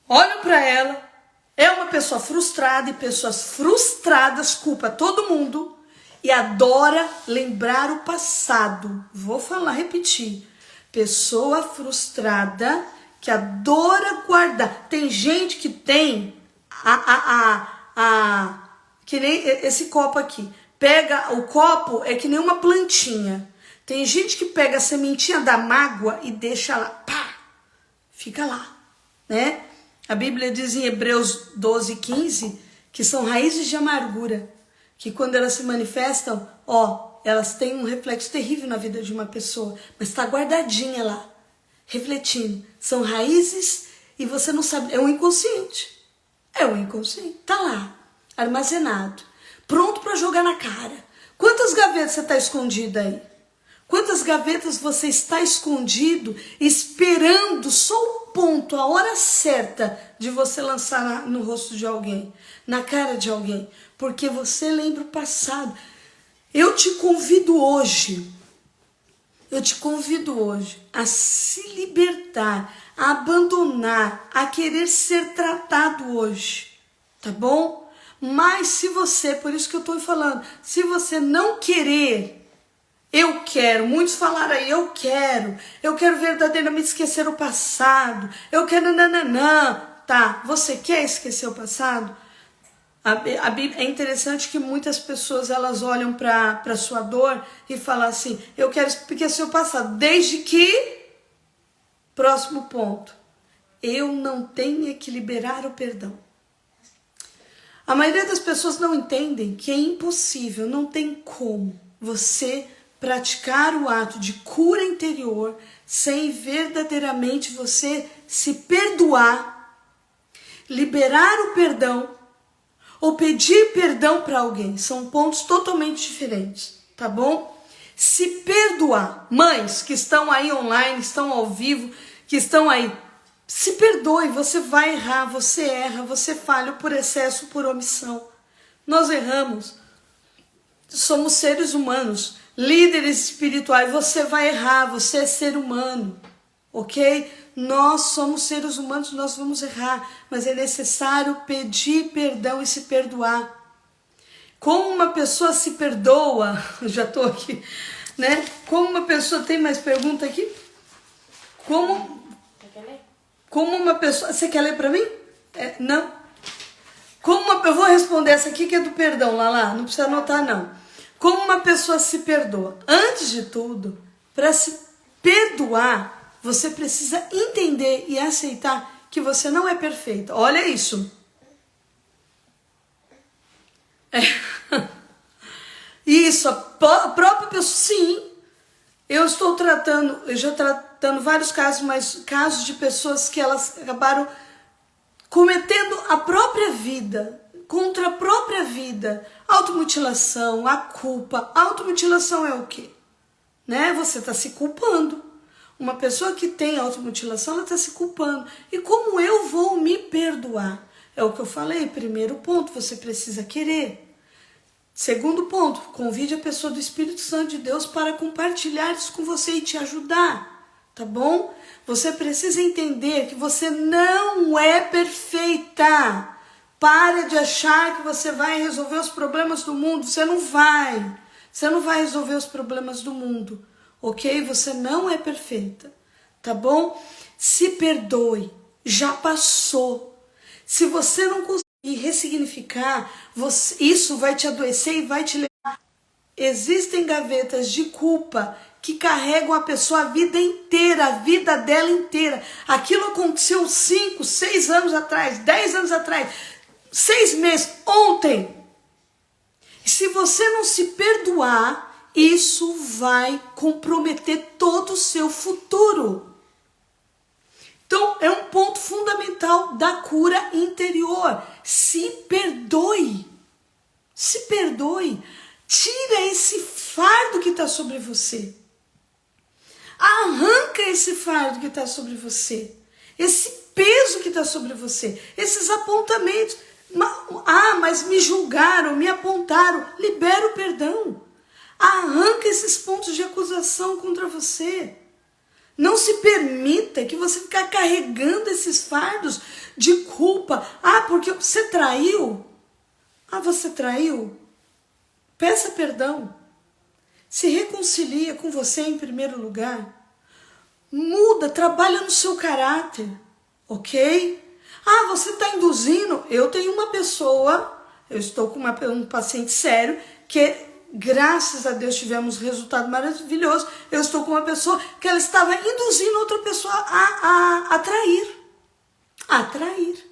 Olha para ela, é uma pessoa frustrada, e pessoas frustradas culpa todo mundo e adora lembrar o passado. Vou falar, repetir. Pessoa frustrada que adora guardar. Tem gente que tem que nem esse copo aqui. Pega o copo, é que nem uma plantinha. Tem gente que pega a sementinha da mágoa e deixa lá, pá, fica lá, né? A Bíblia diz em Hebreus 12:15 que são raízes de amargura, que quando elas se manifestam, elas têm um reflexo terrível na vida de uma pessoa, mas está guardadinha lá, refletindo. São raízes e você não sabe, é um inconsciente. É um inconsciente, tá lá, armazenado, pronto para jogar na cara. Quantas gavetas você está escondida aí? Quantas gavetas você está escondido, esperando só o ponto, a hora certa de você lançar no rosto de alguém, na cara de alguém, porque você lembra o passado. Eu te convido hoje a se libertar, a abandonar, a querer ser tratado hoje, tá bom? Mas se você, por isso que eu estou falando, se você não querer, eu quero, muitos falaram aí, eu quero verdadeiramente esquecer o passado, eu quero nananã, tá, você quer esquecer o passado? A Bíblia, é interessante que muitas pessoas elas olham para sua dor e falam assim, eu quero esquecer o passado, desde que, próximo ponto, eu não tenha que liberar o perdão. A maioria das pessoas não entendem que é impossível, não tem como você praticar o ato de cura interior sem verdadeiramente você se perdoar, liberar o perdão ou pedir perdão para alguém. São pontos totalmente diferentes, tá bom? Se perdoar. Mães que estão aí online, estão ao vivo, que estão aí, se perdoe, você vai errar, você erra, você falha por excesso, por omissão. Nós erramos. Somos seres humanos, líderes espirituais, você vai errar, você é ser humano, ok? Nós somos seres humanos, nós vamos errar, mas é necessário pedir perdão e se perdoar. Como uma pessoa se perdoa, já estou aqui, né? Como uma pessoa, tem mais pergunta aqui? Como uma pessoa, você quer ler para mim? Não? Eu vou responder essa aqui que é do perdão, Lala, não precisa anotar não. Como uma pessoa se perdoa? Antes de tudo, para se perdoar, você precisa entender e aceitar que você não é perfeita. Olha isso. Isso, a própria pessoa, sim. Eu já tratando vários casos, mas casos de pessoas que elas acabaram cometendo a própria vida, contra a própria vida, automutilação, a culpa. A automutilação é o quê? né? Você está se culpando. Uma pessoa que tem automutilação, ela está se culpando. E como eu vou me perdoar? É o que eu falei, primeiro ponto, você precisa querer. Segundo ponto, convide a pessoa do Espírito Santo de Deus para compartilhar isso com você e te ajudar, tá bom? Você precisa entender que você não é perfeita. Para de achar que você vai resolver os problemas do mundo. Você não vai. Você não vai resolver os problemas do mundo, ok? Você não é perfeita, tá bom? Se perdoe, já passou. Se você não conseguir ressignificar, isso vai te adoecer e vai te levar. Existem gavetas de culpa que carregam a pessoa a vida inteira, a vida dela inteira. Aquilo aconteceu 5, 6 anos atrás, 10 anos atrás, 6 meses, ontem. E se você não se perdoar, isso vai comprometer todo o seu futuro. Então, é um ponto fundamental da cura interior. Se perdoe. Se perdoe. Tira esse fardo que está sobre você. Arranca esse fardo que está sobre você. Esse peso que está sobre você. Esses apontamentos. Mas me julgaram, me apontaram. Libera o perdão. Arranca esses pontos de acusação contra você. Não se permita que você fique carregando esses fardos de culpa. Porque você traiu. Você traiu? Peça perdão. Se reconcilia com você em primeiro lugar. Muda, trabalha no seu caráter. Ok? Você está induzindo. Eu tenho uma pessoa, eu estou com um paciente sério que, graças a Deus, tivemos um resultado maravilhoso. Eu estou com uma pessoa que ela estava induzindo outra pessoa a trair. A trair.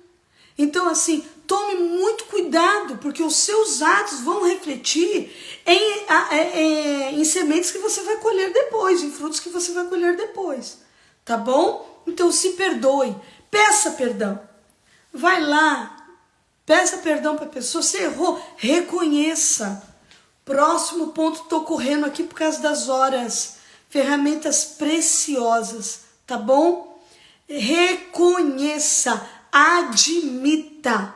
Então, assim, tome muito cuidado, porque os seus atos vão refletir em sementes que você vai colher depois, em frutos que você vai colher depois. Tá bom? Então, se perdoe. Peça perdão. Vai lá. Peça perdão para a pessoa. Você errou. Reconheça. Próximo ponto, estou correndo aqui por causa das horas. Ferramentas preciosas, tá bom? Reconheça, admita.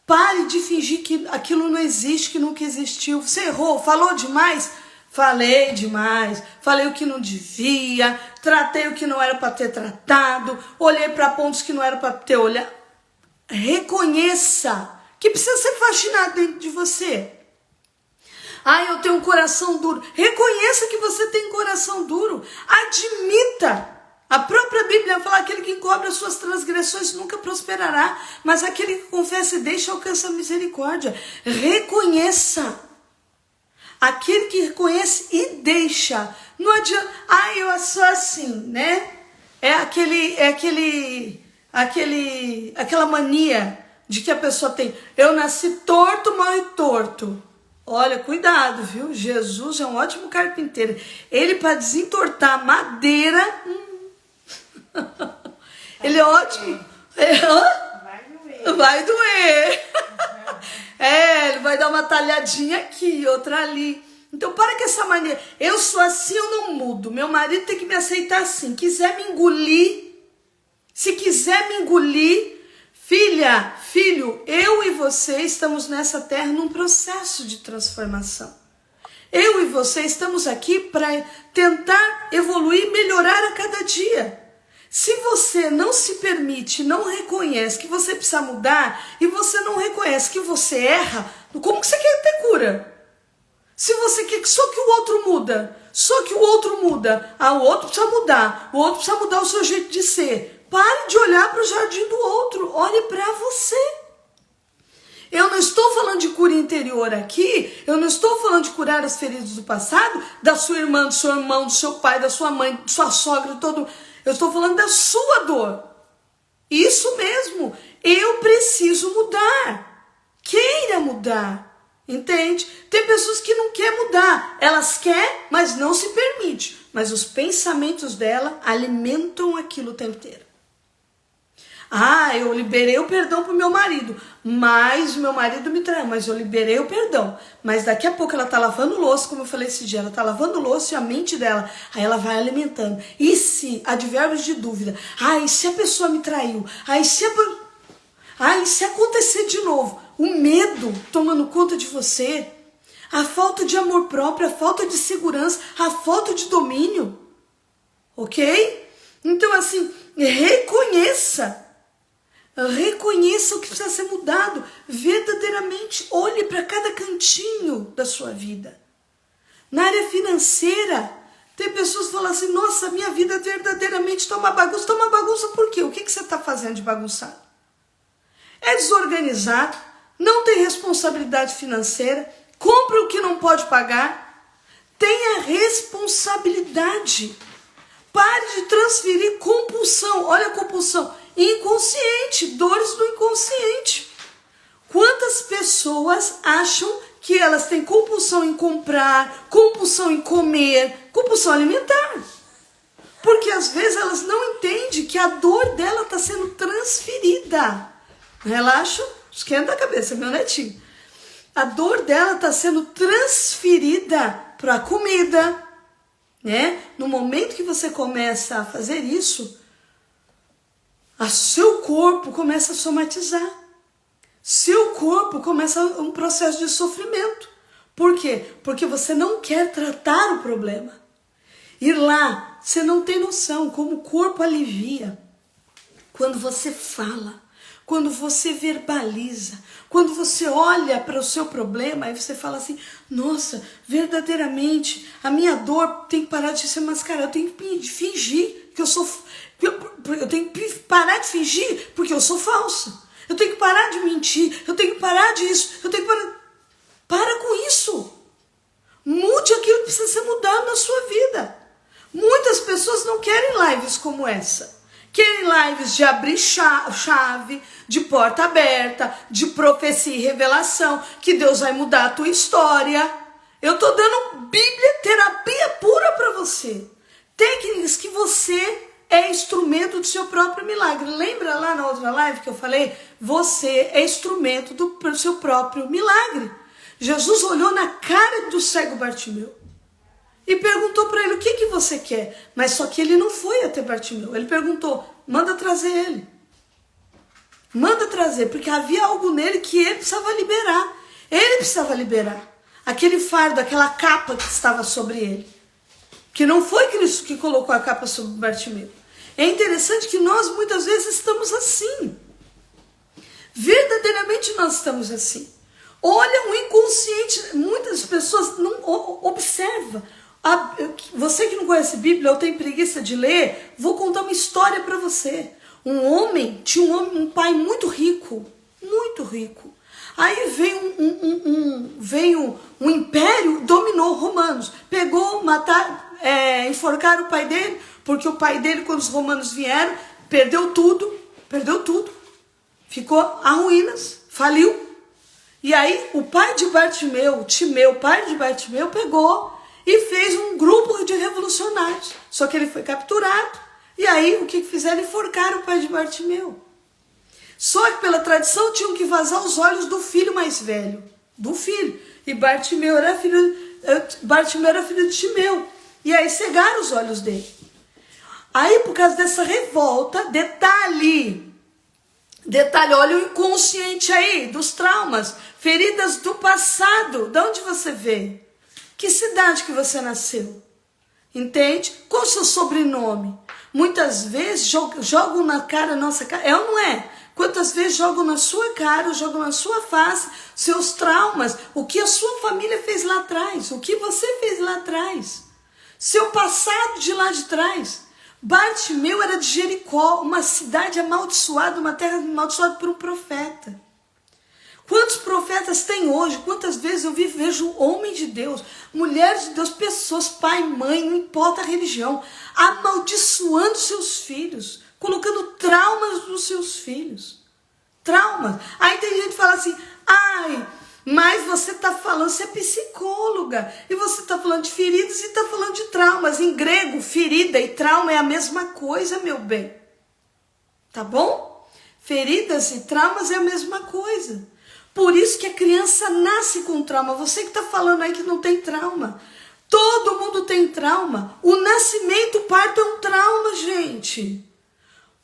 Pare de fingir que aquilo não existe, que nunca existiu. Você errou, falou demais? Falei demais, falei o que não devia, tratei o que não era para ter tratado, olhei para pontos que não era para ter olhado. Reconheça que precisa ser faxinado dentro de você. Eu tenho um coração duro. Reconheça que você tem um coração duro. Admita. A própria Bíblia fala: aquele que encobre as suas transgressões nunca prosperará, mas aquele que confessa e deixa alcança a misericórdia. Reconheça. Aquele que reconhece e deixa. Não adianta. Eu sou assim, né? Aquela mania de que a pessoa tem. Eu nasci torto, morri torto. Olha, cuidado, viu? Jesus é um ótimo carpinteiro. Ele, para desentortar madeira, ele é ótimo. Vai doer. Ele vai dar uma talhadinha aqui, outra ali. Então, para com essa mania. Eu sou assim, eu não mudo. Meu marido tem que me aceitar assim. Quiser me engolir, se quiser me engolir, filha, filho, eu e você estamos nessa terra num processo de transformação. Eu e você estamos aqui para tentar evoluir, melhorar a cada dia. Se você não se permite, não reconhece que você precisa mudar e você não reconhece que você erra, como que você quer ter cura? Se você quer só que o outro muda, o outro precisa mudar, o outro precisa mudar o seu jeito de ser. Pare de olhar para o jardim do outro, olhe para você. Eu não estou falando de cura interior aqui, eu não estou falando de curar as feridas do passado, da sua irmã, do seu irmão, do seu pai, da sua mãe, da sua sogra, todo. Eu estou falando da sua dor. Isso mesmo, eu preciso mudar. Queira mudar. Entende? Tem pessoas que não querem mudar. Elas querem, mas não se permite. Mas os pensamentos dela alimentam aquilo o tempo inteiro. Ah, eu liberei o perdão pro meu marido, mas o meu marido me traiu, mas eu liberei o perdão. Mas daqui a pouco ela tá lavando louça, como eu falei esse dia, ela tá lavando louça e a mente dela, aí ela vai alimentando. E se, advérbios de dúvida, e se a pessoa me traiu? E se acontecer de novo? O medo tomando conta de você, a falta de amor próprio, a falta de segurança, a falta de domínio, ok? Então assim, reconheça o que precisa ser mudado, verdadeiramente, olhe para cada cantinho da sua vida. Na área financeira, tem pessoas que falam assim, nossa, minha vida verdadeiramente está uma bagunça por quê? O que você está fazendo de bagunçado? É desorganizado, não tem responsabilidade financeira, compra o que não pode pagar, tenha responsabilidade. Pare de transferir compulsão, olha a compulsão, inconsciente, dores do inconsciente. Quantas pessoas acham que elas têm compulsão em comprar, compulsão em comer, compulsão alimentar? Porque às vezes elas não entendem que a dor dela está sendo transferida. Relaxa, esquenta a cabeça, meu netinho. A dor dela está sendo transferida para a comida, né? No momento que você começa a fazer isso, o seu corpo começa a somatizar. Seu corpo começa um processo de sofrimento. Por quê? Porque você não quer tratar o problema. E lá, você não tem noção como o corpo alivia. Quando você fala, quando você verbaliza, quando você olha para o seu problema, aí você fala assim, nossa, verdadeiramente, a minha dor tem que parar de ser mascarada, eu tenho que fingir que eu sou... Eu tenho que parar de fingir porque eu sou falsa. Eu tenho que parar de mentir, eu tenho que parar disso, eu tenho que parar... Para com isso. Mude aquilo que precisa ser mudado na sua vida. Muitas pessoas não querem lives como essa. Querem lives de abrir chave, de porta aberta, de profecia e revelação, que Deus vai mudar a tua história. Eu tô dando Bíblia, terapia pura para você. Técnicas que você é instrumento do seu próprio milagre. Lembra lá na outra live que eu falei? Você é instrumento do seu próprio milagre. Jesus olhou na cara do cego Bartimeu e perguntou para ele, o que você quer? Mas só que ele não foi até Bartimeu. Ele perguntou, manda trazer ele. Manda trazer, porque havia algo nele que ele precisava liberar. Ele precisava liberar aquele fardo, aquela capa que estava sobre ele. Que não foi Cristo que colocou a capa sobre Bartimeu. É interessante que nós muitas vezes estamos assim. Verdadeiramente nós estamos assim. Olha o inconsciente, muitas pessoas não observam. Você que não conhece Bíblia ou tem preguiça de ler, vou contar uma história para você. Um homem, tinha um pai muito rico, muito rico. Aí veio um império, dominou romanos, pegou, enforcaram o pai dele, porque o pai dele, quando os romanos vieram, perdeu tudo, ficou a ruínas, faliu. E aí o pai de Bartimeu, Timeu, pai de Bartimeu, pegou e fez um grupo de revolucionários. Só que ele foi capturado. E aí o que fizeram? Enforcaram o pai de Bartimeu. Só que pela tradição tinham que vazar os olhos do filho mais velho. Do filho. E Bartimeu era filho de Timeu. E aí cegaram os olhos dele. Aí por causa dessa revolta, detalhe, olha o inconsciente aí, dos traumas, feridas do passado. De onde você veio? Que cidade que você nasceu? Entende? Qual o seu sobrenome? Muitas vezes jogam na cara, nossa cara, é ou não é? Quantas vezes jogam na sua cara, jogam na sua face, seus traumas, o que a sua família fez lá atrás, o que você fez lá atrás, seu passado de lá de trás. Bartimeu era de Jericó, uma cidade amaldiçoada, uma terra amaldiçoada por um profeta. Quantos profetas tem hoje? Quantas vezes eu vejo homem de Deus, mulheres de Deus, pessoas, pai, mãe, não importa a religião, amaldiçoando seus filhos, colocando traumas nos seus filhos. Traumas. Aí tem gente que fala assim, mas você está falando, você é psicóloga, e você está falando de feridas e está falando de traumas. Em grego, ferida e trauma é a mesma coisa, meu bem. Tá bom? Feridas e traumas é a mesma coisa. Por isso que a criança nasce com trauma. Você que está falando aí que não tem trauma. Todo mundo tem trauma. O nascimento, o parto é um trauma, gente.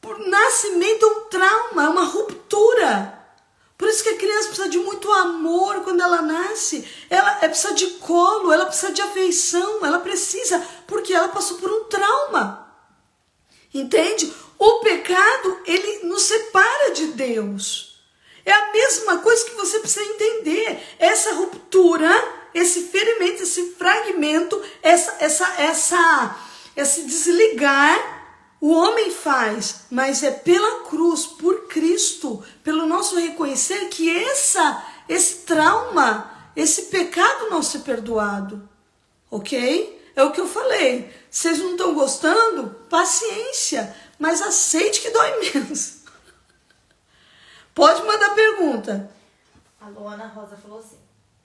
O nascimento é um trauma, é uma ruptura. Por isso que a criança precisa de muito amor quando ela nasce. Ela precisa de colo, ela precisa de afeição, ela precisa, porque ela passou por um trauma. Entende? O pecado, ele nos separa de Deus. É a mesma coisa que você precisa entender. Essa ruptura, esse ferimento, esse fragmento, esse desligar, o homem faz, mas é pela cruz, por Cristo, pelo nosso reconhecer que esse trauma, esse pecado não ser perdoado, ok? É o que eu falei. Vocês não estão gostando? Paciência, mas aceite que dói menos. Pode mandar pergunta. A Luana Rosa falou assim: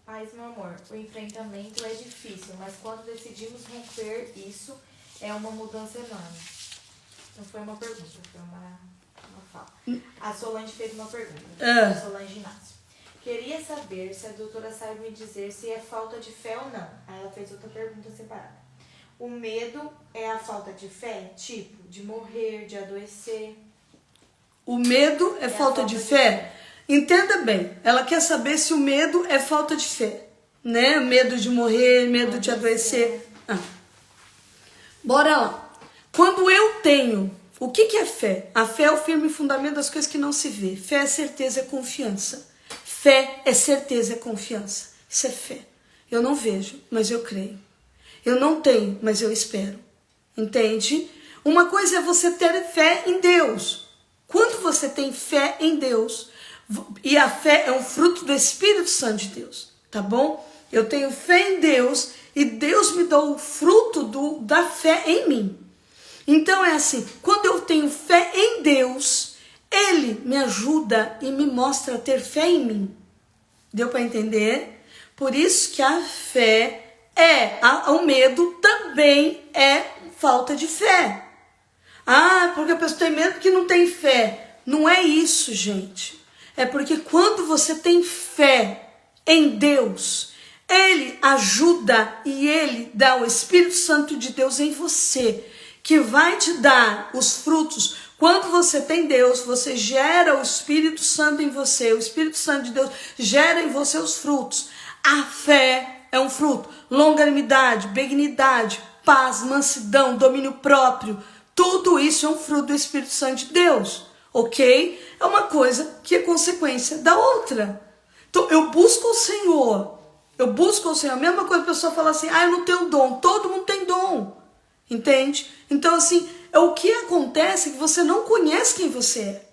paz, meu amor, o enfrentamento é difícil, mas quando decidimos romper isso, é uma mudança enorme. Não foi uma pergunta, foi uma fala. A Solange fez uma pergunta. A Solange Inácio. Queria saber se a doutora sabe me dizer se é falta de fé ou não. Aí ela fez outra pergunta separada. O medo é a falta de fé? Tipo, de morrer, de adoecer? O medo é falta de fé? Entenda bem, ela quer saber se o medo é falta de fé, né? Medo de morrer, medo de adoecer. Bora lá. Quando eu tenho, o que é fé? A fé é o firme fundamento das coisas que não se vê. Fé é certeza, é confiança. Fé é certeza, é confiança. Isso é fé. Eu não vejo, mas eu creio. Eu não tenho, mas eu espero. Entende? Uma coisa é você ter fé em Deus. Quando você tem fé em Deus, e a fé é um fruto do Espírito Santo de Deus, tá bom? Eu tenho fé em Deus e Deus me dá o fruto da fé em mim. Então é assim, quando eu tenho fé em Deus, Ele me ajuda e me mostra a ter fé em mim. Deu para entender? Por isso que a fé o medo também é falta de fé. Ah, porque a pessoa tem medo porque não tem fé. Não é isso, gente. É porque quando você tem fé em Deus, Ele ajuda e Ele dá o Espírito Santo de Deus em você, que vai te dar os frutos. Quando você tem Deus, você gera o Espírito Santo em você. O Espírito Santo de Deus gera em você os frutos. A fé é um fruto. Longanimidade, benignidade, paz, mansidão, domínio próprio. Tudo isso é um fruto do Espírito Santo de Deus, ok? É uma coisa que é consequência da outra. Então, eu busco o Senhor. A mesma coisa a pessoa fala assim, eu não tenho dom. Todo mundo tem dom, entende? Então, assim, o que acontece é que você não conhece quem você é.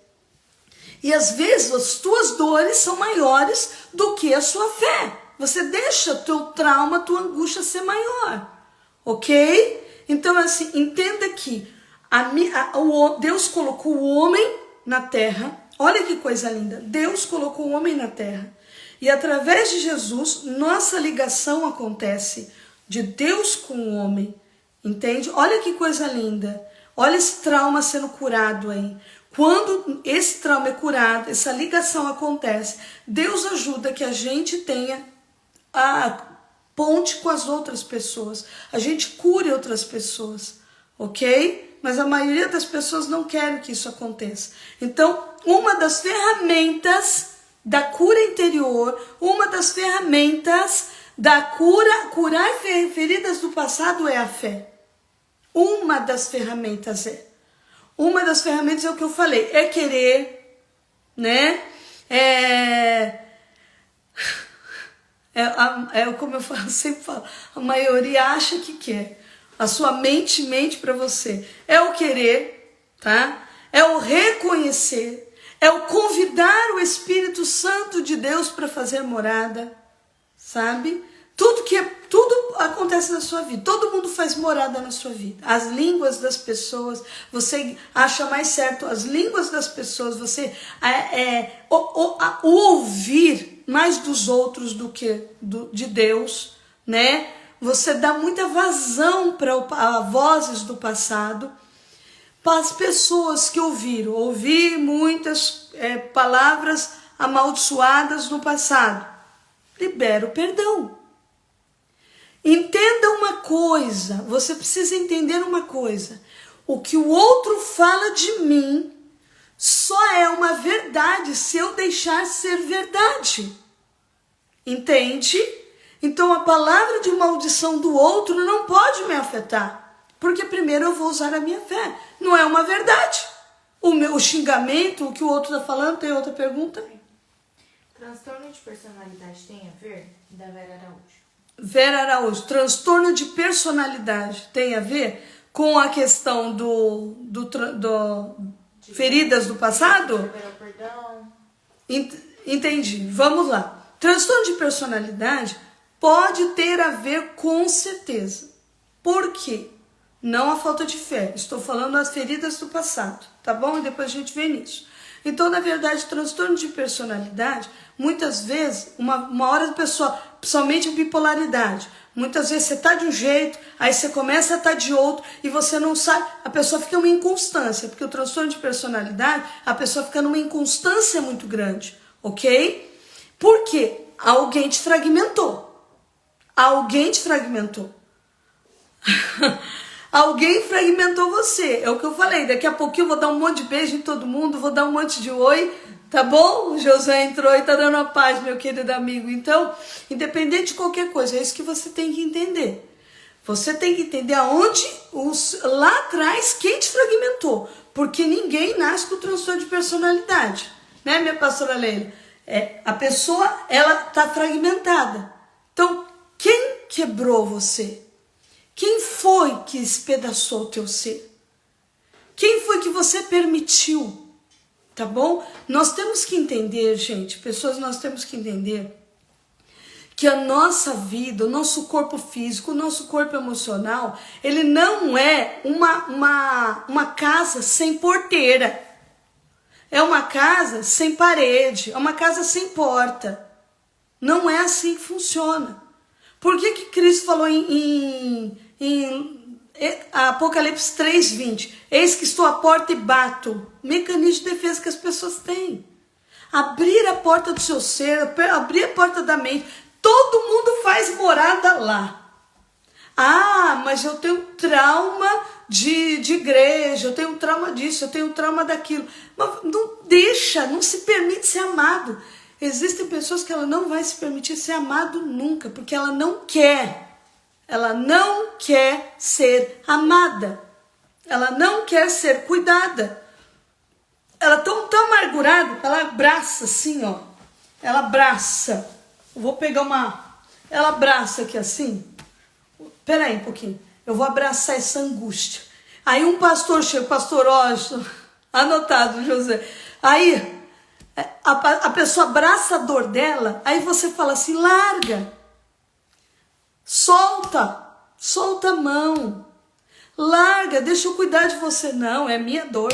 E, às vezes, as tuas dores são maiores do que a sua fé. Você deixa teu trauma, tua angústia ser maior, ok? Então, assim, entenda que Deus colocou o homem na terra. Olha que coisa linda. Deus colocou o homem na terra. E através de Jesus, nossa ligação acontece de Deus com o homem. Entende? Olha que coisa linda. Olha esse trauma sendo curado aí. Quando esse trauma é curado, essa ligação acontece, Deus ajuda que a gente tenha a ponte com as outras pessoas. A gente cure outras pessoas. Ok? Mas a maioria das pessoas não querem que isso aconteça. Então, uma das ferramentas da cura interior, uma das ferramentas da curar feridas do passado é a fé. Uma das ferramentas é o que eu falei, é querer, né? Como eu sempre falo, a maioria acha que quer. A sua mente mente para você. É o querer, tá? É o reconhecer. É o convidar o Espírito Santo de Deus para fazer morada, sabe? Tudo acontece na sua vida. Todo mundo faz morada na sua vida. As línguas das pessoas, você acha mais certo as línguas das pessoas, você o ouvir mais dos outros do que de Deus, né? Você dá muita vazão para vozes do passado. Para as pessoas que ouvi muitas palavras amaldiçoadas no passado, libera o perdão. Entenda uma coisa, você precisa entender uma coisa. O que o outro fala de mim só é uma verdade se eu deixar ser verdade. Entende? Então a palavra de maldição do outro não pode me afetar. Porque primeiro eu vou usar a minha fé. Não é uma verdade. O xingamento, o que o outro está falando, tem outra pergunta? Transtorno de personalidade tem a ver? Da Vera Araújo. Vera Araújo, transtorno de personalidade tem a ver com a questão do feridas do passado? Entendi, vamos lá. Transtorno de personalidade pode ter a ver com certeza. Por quê? Não a falta de fé, estou falando das feridas do passado, tá bom? E depois a gente vê nisso. Então, na verdade, transtorno de personalidade, muitas vezes, uma hora a pessoa, principalmente a bipolaridade, muitas vezes você tá de um jeito, aí você começa a estar de outro e você não sabe, a pessoa fica numa inconstância, porque o transtorno de personalidade, a pessoa fica numa inconstância muito grande, ok? Por quê? Alguém te fragmentou. Alguém te fragmentou. Alguém fragmentou você. É o que eu falei. Daqui a pouquinho eu vou dar um monte de beijo em todo mundo, vou dar um monte de oi, tá bom? O José entrou e tá dando a paz, meu querido amigo. Então, independente de qualquer coisa, é isso que você tem que entender. Você tem que entender aonde, lá atrás, quem te fragmentou. Porque ninguém nasce com transtorno de personalidade. Né, minha pastora Leila? A pessoa, ela tá fragmentada. Então, quem quebrou você? Quem foi que espedaçou o teu ser? Quem foi que você permitiu? Tá bom? Nós temos que entender, gente, pessoas, nós temos que entender que a nossa vida, o nosso corpo físico, o nosso corpo emocional, ele não é uma casa sem porteira. É uma casa sem parede, é uma casa sem porta. Não é assim que funciona. Por que Cristo falou em Apocalipse 3:20? Eis que estou à porta e bato. Mecanismo de defesa que as pessoas têm. Abrir a porta do seu ser, abrir a porta da mente. Todo mundo faz morada lá. Ah, mas eu tenho trauma de igreja, eu tenho trauma disso, eu tenho trauma daquilo. Mas não deixa, não se permite ser amado. Existem pessoas que ela não vai se permitir ser amado nunca, porque ela não quer. Ela não quer ser amada. Ela não quer ser cuidada. Ela tão amargurada, ela abraça assim, ó. Ela abraça. Eu vou pegar ela abraça aqui assim. Espera aí um pouquinho. Eu vou abraçar essa angústia. Aí um pastor chega, pastor Washington, anotado, José. Aí a pessoa abraça a dor dela, aí você fala assim, larga, solta a mão, larga, deixa eu cuidar de você. Não, é a minha dor,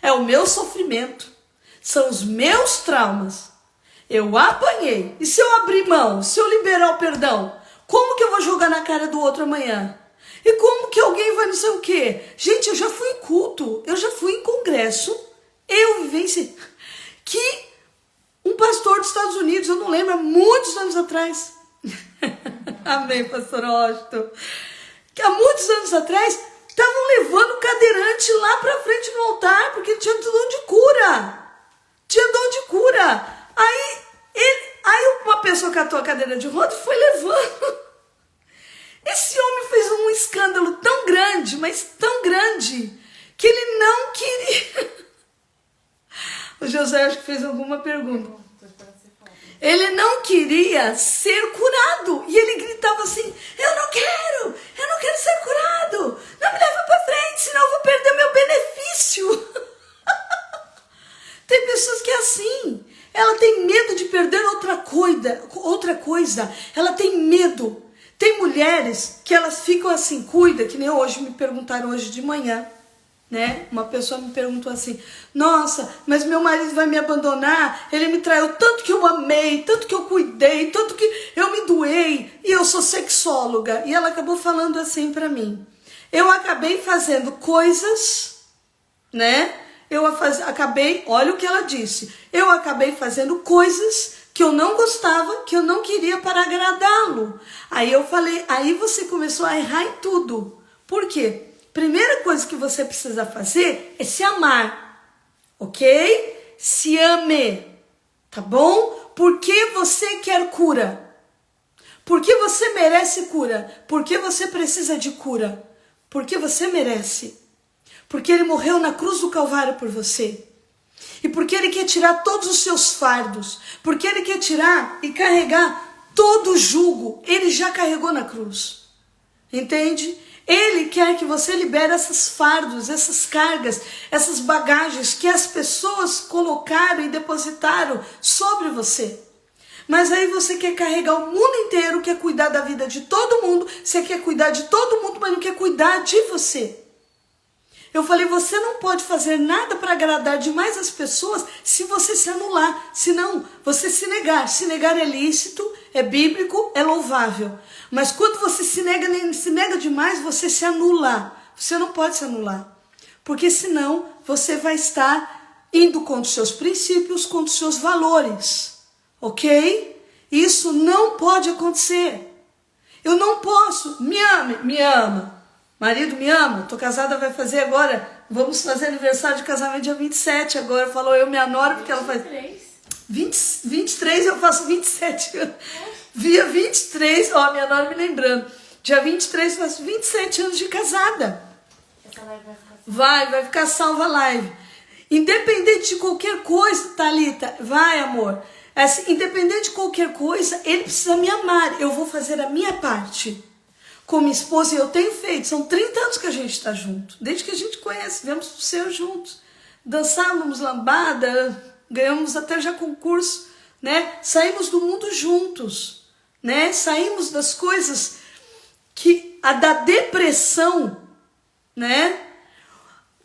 é o meu sofrimento, são os meus traumas, eu apanhei, e se eu abrir mão, se eu liberar o perdão, como que eu vou jogar na cara do outro amanhã? E como que alguém vai não sei o quê? Gente, eu já fui em culto, eu já fui em congresso, eu vivenciei que um pastor dos Estados Unidos, eu não lembro, há muitos anos atrás, amém, pastor Washington, que há muitos anos atrás, estavam levando o cadeirante lá pra frente no altar, porque tinha dom de cura, aí uma pessoa catou a cadeira de roda e foi levando. Esse homem fez um escândalo tão grande, mas tão grande, que ele não queria. O José acho que fez alguma pergunta. Ele não queria ser curado. E ele gritava assim, eu não quero ser curado. Não me leva para frente, senão eu vou perder meu benefício. Tem pessoas que é assim. Ela tem medo de perder outra coisa. Ela tem medo. Tem mulheres que elas ficam assim, cuida, que nem hoje me perguntaram hoje de manhã. Né? Uma pessoa me perguntou assim, nossa, mas meu marido vai me abandonar, ele me traiu, tanto que eu amei, tanto que eu cuidei, tanto que eu me doei, e eu sou sexóloga. E ela acabou falando assim pra mim, eu acabei fazendo coisas né? Acabei, olha o que ela disse, eu acabei fazendo coisas que eu não gostava, que eu não queria para agradá-lo. Aí eu falei, aí você começou a errar em tudo. Por quê? Primeira coisa que você precisa fazer é se amar, ok? Se ame, tá bom? Por que você quer cura? Por que você merece cura? Por que você precisa de cura? Porque você merece. Porque ele morreu na cruz do Calvário por você. E porque ele quer tirar todos os seus fardos. Porque ele quer tirar e carregar todo o jugo. Ele já carregou na cruz. Entende? Ele quer que você libere esses fardos, essas cargas, essas bagagens que as pessoas colocaram e depositaram sobre você. Mas aí você quer carregar o mundo inteiro, quer cuidar da vida de todo mundo, você quer cuidar de todo mundo, mas não quer cuidar de você. Eu falei, você não pode fazer nada para agradar demais as pessoas se você se anular. Senão, você se negar. Se negar é lícito, é bíblico, é louvável. Mas quando você se nega demais, você se anula. Você não pode se anular. Porque senão, você vai estar indo contra os seus princípios, contra os seus valores. Ok? Isso não pode acontecer. Eu não posso. Me ama. Marido me ama, tô casada, vai fazer agora, vamos fazer aniversário de casamento dia 27 agora, falou eu, minha nora, porque ela faz 23, eu faço 27, dia 23, ó, minha nora me lembrando, dia 23 eu faço 27 anos de casada. Essa live vai ficar Vai ficar salva a live. Independente de qualquer coisa, Thalita, vai amor, assim, independente de qualquer coisa, ele precisa me amar, eu vou fazer a minha parte. Com minha esposa eu tenho feito, são 30 anos que a gente está junto, desde que a gente conhece, viemos pro céu juntos, dançávamos lambada, ganhamos até já concurso, né? Saímos do mundo juntos, né? Saímos das coisas da depressão, né?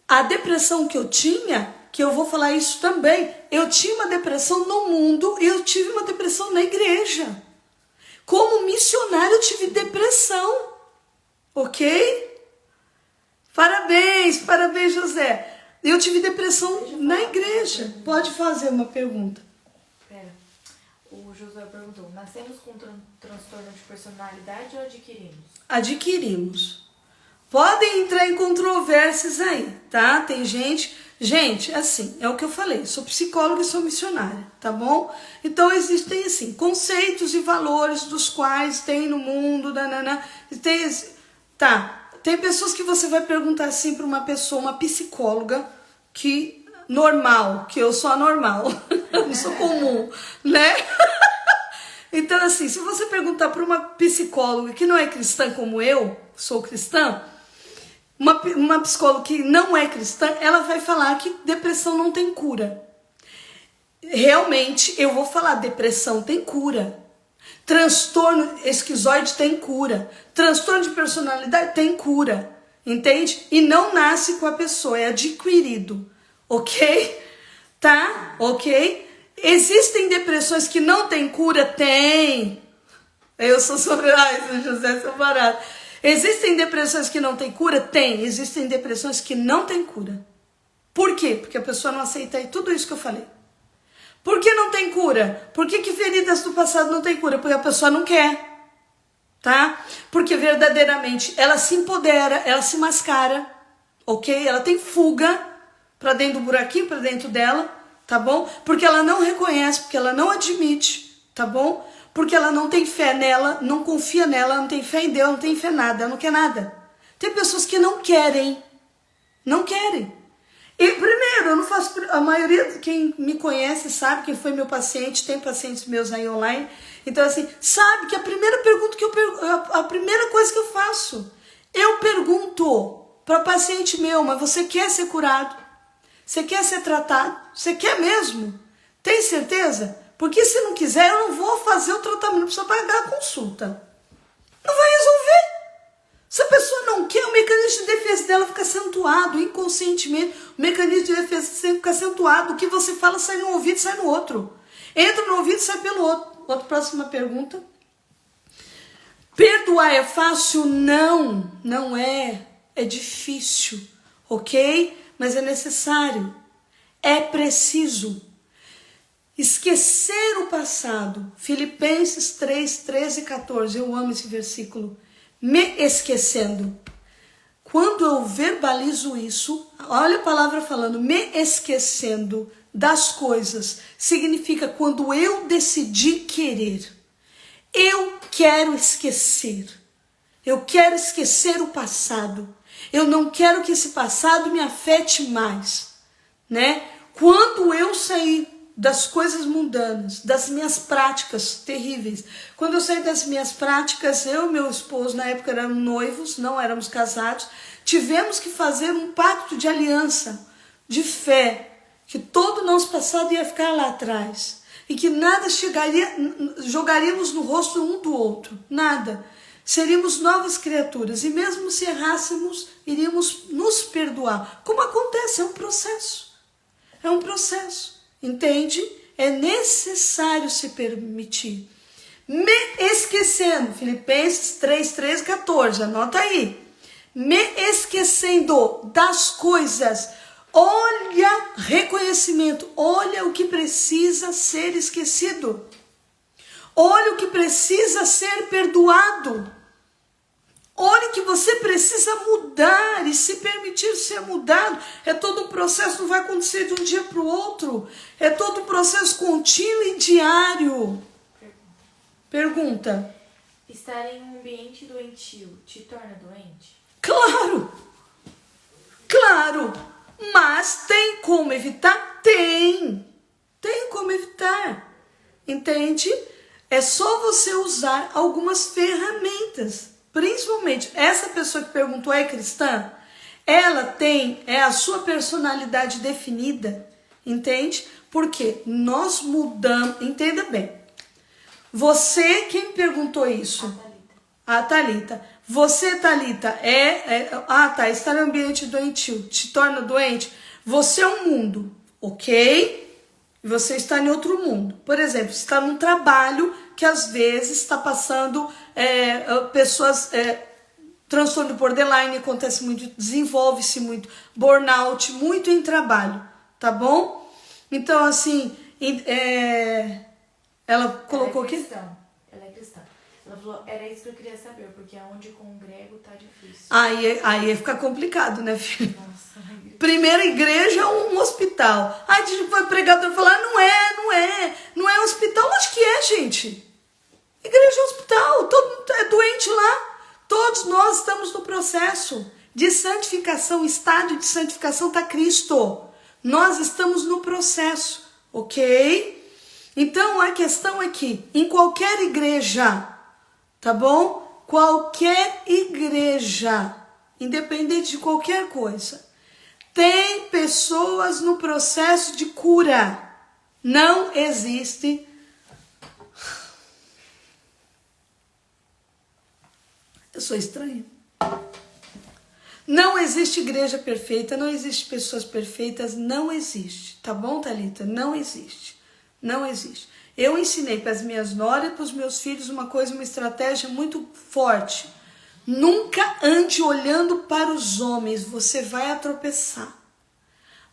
A depressão que eu tinha, que eu vou falar isso também, eu tinha uma depressão no mundo e eu tive uma depressão na igreja. Como missionário eu tive depressão. Ok? Parabéns, José. Eu tive depressão na igreja. Pode fazer uma pergunta. Pera. O Josué perguntou, nascemos com transtorno de personalidade ou adquirimos? Adquirimos. Podem entrar em controvérsias aí, tá? Tem gente, assim, é o que eu falei, sou psicóloga e sou missionária, tá bom? Então existem, assim, conceitos e valores dos quais tem no mundo, tem pessoas que você vai perguntar assim para uma pessoa, uma psicóloga, que eu sou anormal, eu não sou comum, né? Então, assim, se você perguntar para uma psicóloga que não é cristã como eu, sou cristã, uma psicóloga que não é cristã, ela vai falar que depressão não tem cura. Realmente, eu vou falar, depressão tem cura. Transtorno esquizoide tem cura. Transtorno de personalidade tem cura. Entende? E não nasce com a pessoa, é adquirido. Ok? Tá? Ok? Existem depressões que não têm cura? Tem. Eu sou sobre... Ai, José, sou barato. Existem depressões que não têm cura? Tem. Existem depressões que não têm cura. Por quê? Porque a pessoa não aceita tudo isso que eu falei. Por que não tem cura? Por que feridas do passado não tem cura? Porque a pessoa não quer. Tá? Porque verdadeiramente ela se empodera, ela se mascara. Ok? Ela tem fuga pra dentro do buraquinho, pra dentro dela. Tá bom? Porque ela não reconhece, porque ela não admite. Tá bom? Porque ela não tem fé nela, não confia nela, não tem fé em Deus, não tem fé em nada, ela não quer nada. Tem pessoas que não querem. Não querem. E primeiro, eu não faço... A maioria de quem me conhece sabe, quem foi meu paciente, tem pacientes meus aí online. Então, assim, sabe que a primeira pergunta a primeira coisa que eu faço, eu pergunto para paciente meu, mas você quer ser curado? Você quer ser tratado? Você quer mesmo? Tem certeza? Porque se não quiser, eu não vou fazer o tratamento, não precisa pagar a consulta. Não vai resolver. Se a pessoa não quer, o mecanismo de defesa dela fica acentuado, inconscientemente. O mecanismo de defesa sempre fica acentuado. O que você fala sai no ouvido e sai no outro. Entra no ouvido e sai pelo outro. Próxima pergunta. Perdoar é fácil? Não, não é. É difícil, ok? mas é necessário, é preciso. Esquecer o passado. Filipenses 3, 13 e 14. Eu amo esse versículo. Me esquecendo. Quando eu verbalizo isso, olha a palavra falando, me esquecendo das coisas, significa quando eu decidi querer. Eu quero esquecer. Eu quero esquecer o passado. Eu não quero que esse passado me afete mais, né? Quando eu sair das coisas mundanas, das minhas práticas terríveis, quando eu saí das minhas práticas, eu e meu esposo, na época éramos noivos, não éramos casados, tivemos que fazer um pacto de aliança, de fé, que todo o nosso passado ia ficar lá atrás, e que nada jogaríamos no rosto um do outro, nada. Seríamos novas criaturas, e mesmo se errássemos, iríamos nos perdoar. Como acontece, é um processo. É um processo, entende? É necessário se permitir. Me esquecendo, Filipenses 3, 13, 14, anota aí. Me esquecendo das coisas. Olha, reconhecimento, olha o que precisa ser esquecido. Olha o que precisa ser perdoado. Olha que você precisa mudar e se permitir ser mudado. É todo um processo, não vai acontecer de um dia para o outro. É todo um processo contínuo e diário. Pergunta. Estar em um ambiente doentio te torna doente? Claro. Claro. Mas tem como evitar? Tem. Tem como evitar. Entende? É só você usar algumas ferramentas. Principalmente, essa pessoa que perguntou é cristã? Ela tem a sua personalidade definida, entende? Porque nós mudamos, entenda bem. Você, quem perguntou isso? A Thalita. Você, Thalita, estar em um ambiente doentio te torna doente? Você é um mundo, ok? Você está em outro mundo. Por exemplo, você está num trabalho que às vezes está passando pessoas, transtorno de borderline, acontece muito, desenvolve-se muito, burnout, muito em trabalho, tá bom? Então, assim, ela colocou aqui. Ela é cristã. Ela falou, era isso que eu queria saber, porque aonde congrego tá difícil. Aí fica complicado, né, filho? Nossa, primeira igreja é um hospital. Aí o pregador falar, não é hospital. Acho que é, gente. Igreja é hospital, todo mundo é doente lá. Todos nós estamos no processo de santificação, estádio de santificação está Cristo. Nós estamos no processo, ok? Então a questão é que em qualquer igreja, tá bom? Qualquer igreja, independente de qualquer coisa, tem pessoas no processo de cura. Não existe. Eu sou estranha. Não existe igreja perfeita, não existe pessoas perfeitas, não existe. Tá bom, Thalita? Não existe. Não existe. Eu ensinei para as minhas noras e para os meus filhos uma estratégia muito forte. Nunca ande olhando para os homens, você vai tropeçar.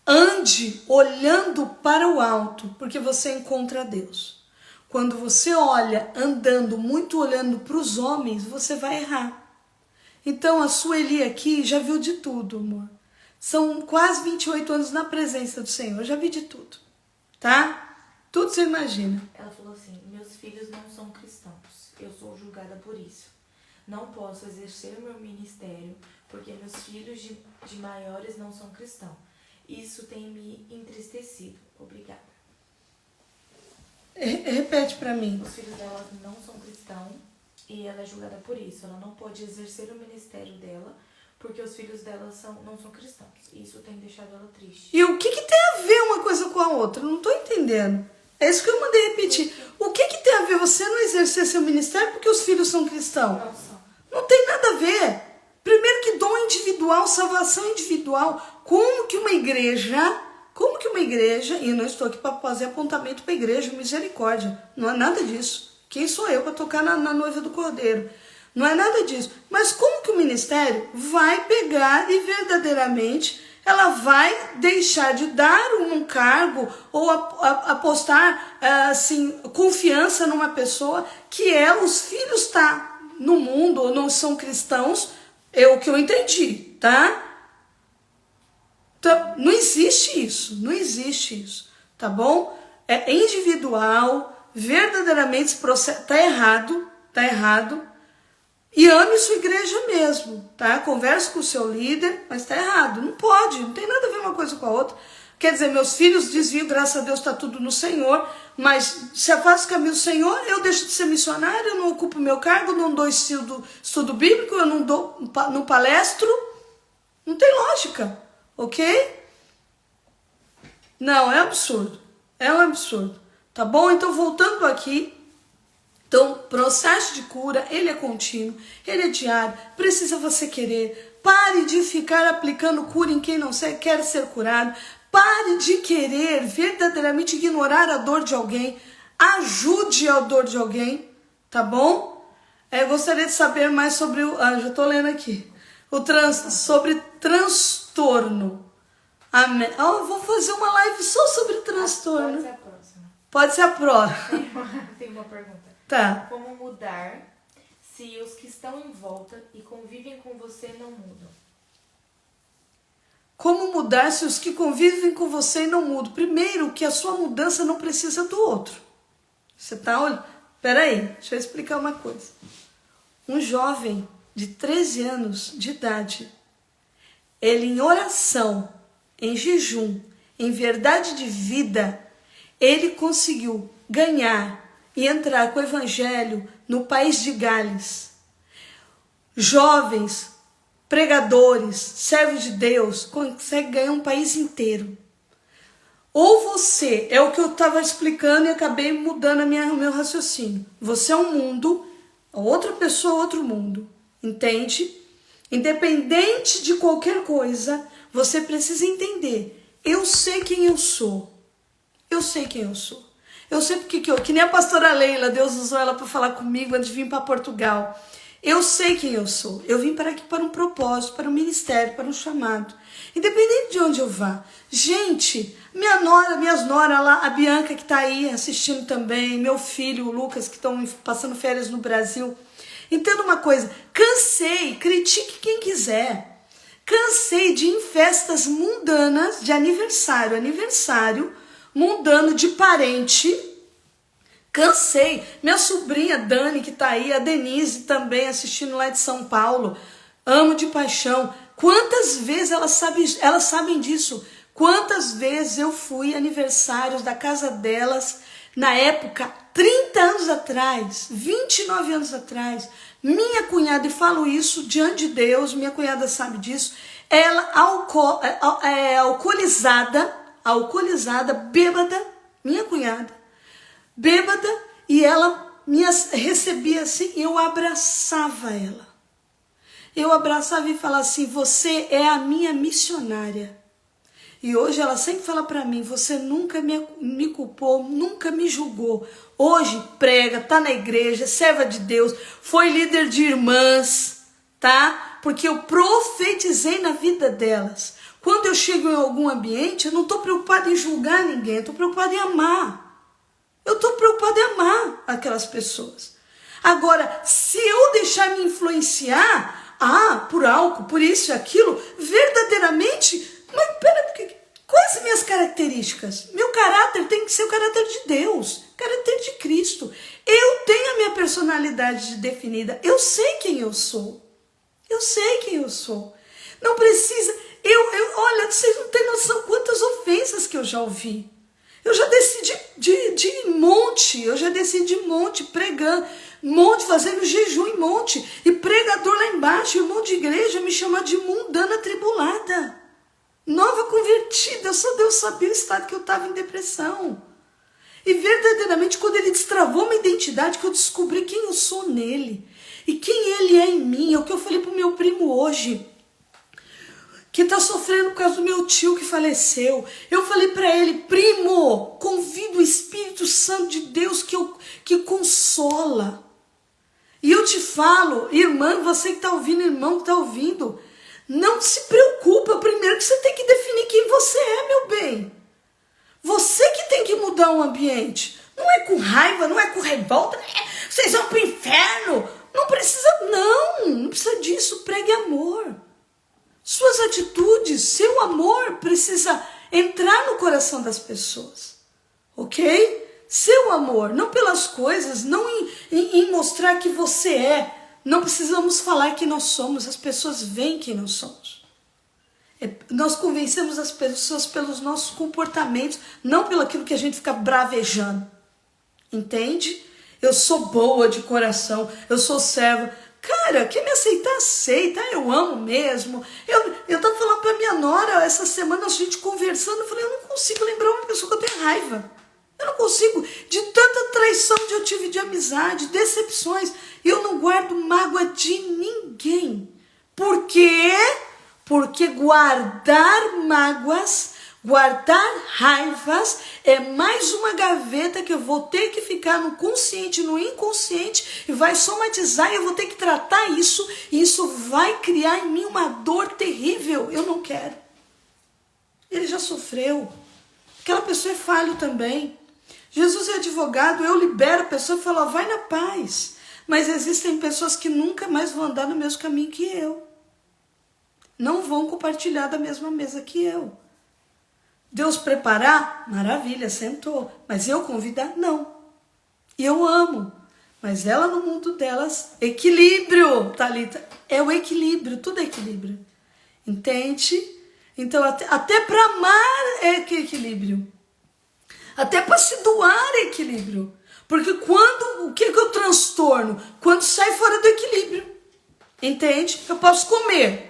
Ande olhando para o alto, porque você encontra Deus. Quando você olha andando muito olhando para os homens, você vai errar. Então a Sueli aqui já viu de tudo, amor. São quase 28 anos na presença do Senhor, já vi de tudo, tá? Tudo você imagina. Ela falou assim, meus filhos não são cristãos, eu sou julgada por isso. Não posso exercer o meu ministério, porque meus filhos de maiores não são cristãos. Isso tem me entristecido. Obrigada. Repete pra mim. Os filhos dela não são cristãos e ela é julgada por isso. Ela não pode exercer o ministério dela, porque os filhos dela não são cristãos. Isso tem deixado ela triste. E o que tem a ver uma coisa com a outra? Não tô entendendo. É isso que eu mandei repetir. O que tem a ver você não exercer seu ministério porque os filhos são cristãos? Não tem nada a ver. Primeiro que dom individual, salvação individual. Como que uma igreja, e eu não estou aqui para fazer apontamento para a igreja, misericórdia. Não é nada disso. Quem sou eu para tocar na noiva do Cordeiro? Não é nada disso. Mas como que o ministério vai pegar e verdadeiramente ela vai deixar de dar um cargo ou apostar assim, confiança numa pessoa que os filhos tá no mundo ou não são cristãos, é o que eu entendi, tá? Então, não existe isso, tá bom? É individual, verdadeiramente esse processo tá errado, e ame sua igreja mesmo, tá? Converse com o seu líder, mas tá errado, não pode, não tem nada a ver uma coisa com a outra. Quer dizer, meus filhos desviam, graças a Deus tá tudo no Senhor, mas se afasta o caminho do Senhor, eu deixo de ser missionário, eu não ocupo meu cargo, não dou estudo bíblico, eu não palestro, não tem lógica, ok? Não, é um absurdo, tá bom? Então, voltando aqui, então, processo de cura, ele é contínuo, ele é diário, precisa você querer. Pare de ficar aplicando cura em quem não quer ser curado. Pare de querer verdadeiramente ignorar a dor de alguém. Ajude a dor de alguém, tá bom? Eu gostaria de saber mais sobre já estou lendo aqui. Sobre transtorno. Amém. Vou fazer uma live só sobre transtorno. Pode ser a próxima. Pode ser a próxima. Tem uma pergunta. Tá. Como mudar se os que estão em volta e convivem com você não mudam? Como mudar se os que convivem com você não mudam? Primeiro, que a sua mudança não precisa do outro. Você tá olhando? Peraí, deixa eu explicar uma coisa. Um jovem de 13 anos de idade, ele em oração, em jejum, em verdade de vida, ele conseguiu ganhar e entrar com o evangelho no país de Gales. Jovens, pregadores, servos de Deus, conseguem ganhar um país inteiro. Ou você, é o que eu estava explicando e acabei mudando meu raciocínio. Você é um mundo, outra pessoa, outro mundo. Entende? Independente de qualquer coisa, você precisa entender. Eu sei quem eu sou. Eu sei quem eu sou. Eu sei porque que nem a pastora Leila, Deus usou ela para falar comigo antes de vir para Portugal. Eu sei quem eu sou. Eu vim para aqui para um propósito, para um ministério, para um chamado. Independente de onde eu vá. Gente, minhas noras lá, a Bianca que está aí assistindo também, meu filho, o Lucas, que estão passando férias no Brasil. Entenda uma coisa, cansei, critique quem quiser. Cansei de ir em festas mundanas de aniversário, mundano de parente. Cansei. Minha sobrinha Dani, que tá aí, a Denise também assistindo lá de São Paulo. Amo de paixão. Quantas vezes elas sabem disso? Quantas vezes eu fui aniversários da casa delas, na época, 30 anos atrás, 29 anos atrás. Minha cunhada, e falo isso diante de Deus, minha cunhada sabe disso, ela alcoolizada, bêbada, minha cunhada, bêbada, e ela me recebia assim, eu abraçava ela. Eu abraçava e falava assim, você é a minha missionária. E hoje ela sempre fala para mim, você nunca me culpou, nunca me julgou. Hoje prega, tá na igreja, serva de Deus, foi líder de irmãs, tá? Porque eu profetizei na vida delas. Quando eu chego em algum ambiente, eu não estou preocupada em julgar ninguém, eu estou preocupada em amar. Eu estou preocupada em amar aquelas pessoas. Agora, se eu deixar me influenciar, por álcool, por isso e aquilo, verdadeiramente, mas pera, quais as minhas características? Meu caráter tem que ser o caráter de Deus, caráter de Cristo. Eu tenho a minha personalidade definida, eu sei quem eu sou. Eu sei quem eu sou. Não precisa... olha, vocês não têm noção quantas ofensas que eu já ouvi. Eu já desci de monte, pregando, monte, fazendo jejum em monte, e pregador lá embaixo, irmão de igreja, me chama de mundana atribulada. Nova convertida, só Deus sabia o estado que eu estava em depressão. E verdadeiramente, quando ele destravou uma identidade, que eu descobri quem eu sou nele, e quem ele é em mim, é o que eu falei pro meu primo hoje, que está sofrendo por causa do meu tio que faleceu. Eu falei para ele, primo, convido o Espírito Santo de Deus que consola. E eu te falo, irmã, você que está ouvindo, irmão que está ouvindo, não se preocupa, primeiro que você tem que definir quem você é, meu bem. Você que tem que mudar o ambiente. Não é com raiva, não é com revolta. Vocês vão pro inferno. Não precisa disso. Pregue amor. Suas atitudes, seu amor precisa entrar no coração das pessoas. Ok? Seu amor, não pelas coisas, não em mostrar que você é. Não precisamos falar que nós somos, as pessoas veem quem nós somos. Nós convencemos as pessoas pelos nossos comportamentos, não pelo aquilo que a gente fica bravejando. Entende? Eu sou boa de coração, eu sou serva. Cara, quem me aceitar, aceita. Eu amo mesmo. Eu tava falando pra minha nora, essa semana a gente conversando, eu falei, eu não consigo lembrar uma pessoa que eu tenho raiva. Eu não consigo, de tanta traição que eu tive de amizade, decepções, eu não guardo mágoa de ninguém. Por quê? Porque guardar mágoas, guardar raivas é mais uma gaveta que eu vou ter que ficar no consciente, no inconsciente e vai somatizar e eu vou ter que tratar isso e isso vai criar em mim uma dor terrível. Eu não quero. Ele já sofreu. Aquela pessoa é falho também. Jesus é advogado, eu libero a pessoa e falo, vai na paz. Mas existem pessoas que nunca mais vão andar no mesmo caminho que eu. Não vão compartilhar da mesma mesa que eu. Deus preparar? Maravilha, sentou. Mas eu convidar? Não. E eu amo. Mas ela no mundo delas, equilíbrio, Thalita. É o equilíbrio, tudo é equilíbrio. Entende? Então até para amar é equilíbrio. Até para se doar é equilíbrio. Porque o que eu transtorno? Quando sai fora do equilíbrio. Entende? Eu posso comer.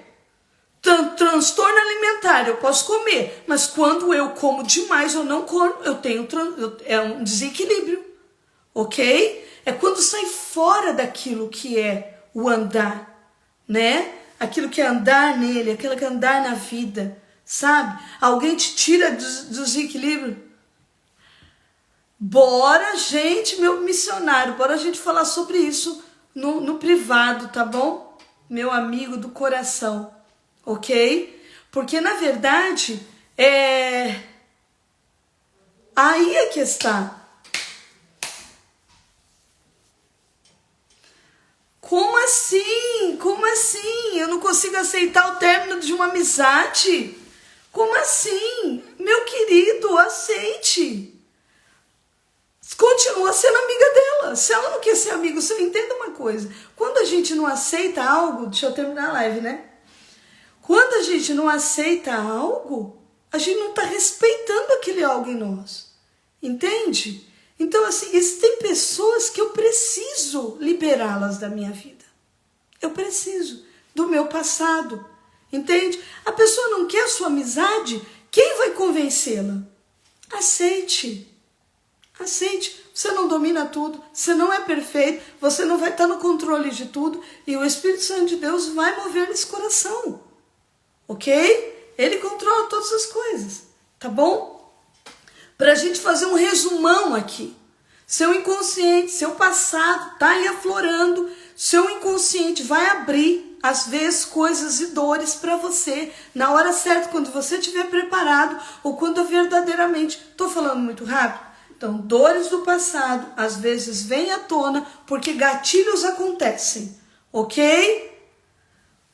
Transtorno alimentar, eu posso comer. Mas quando eu como demais ou não como, é um desequilíbrio. Ok? É quando sai fora daquilo que é o andar. Né? Aquilo que é andar nele, aquilo que é andar na vida. Sabe? Alguém te tira do desequilíbrio. Bora, gente, meu missionário, bora a gente falar sobre isso no privado, tá bom? Meu amigo do coração, ok? Porque, na verdade, aí é que está. Como assim? Como assim? Eu não consigo aceitar o término de uma amizade? Como assim? Meu querido, aceite. Continua sendo amiga dela. Se ela não quer ser amigo, você entenda uma coisa. Quando a gente não aceita algo, deixa eu terminar a live, né? Quando a gente não aceita algo, a gente não está respeitando aquele algo em nós. Entende? Então, assim, existem pessoas que eu preciso liberá-las da minha vida. Eu preciso do meu passado. Entende? A pessoa não quer a sua amizade, quem vai convencê-la? Aceite. Aceite, você não domina tudo, você não é perfeito, você não vai estar no controle de tudo e o Espírito Santo de Deus vai mover nesse coração, ok? Ele controla todas as coisas, tá bom? Para a gente fazer um resumão aqui, seu inconsciente, seu passado tá aí aflorando, seu inconsciente vai abrir, às vezes, coisas e dores para você, na hora certa, quando você estiver preparado ou quando verdadeiramente, estou falando muito rápido? Então, dores do passado, às vezes, vêm à tona porque gatilhos acontecem, ok?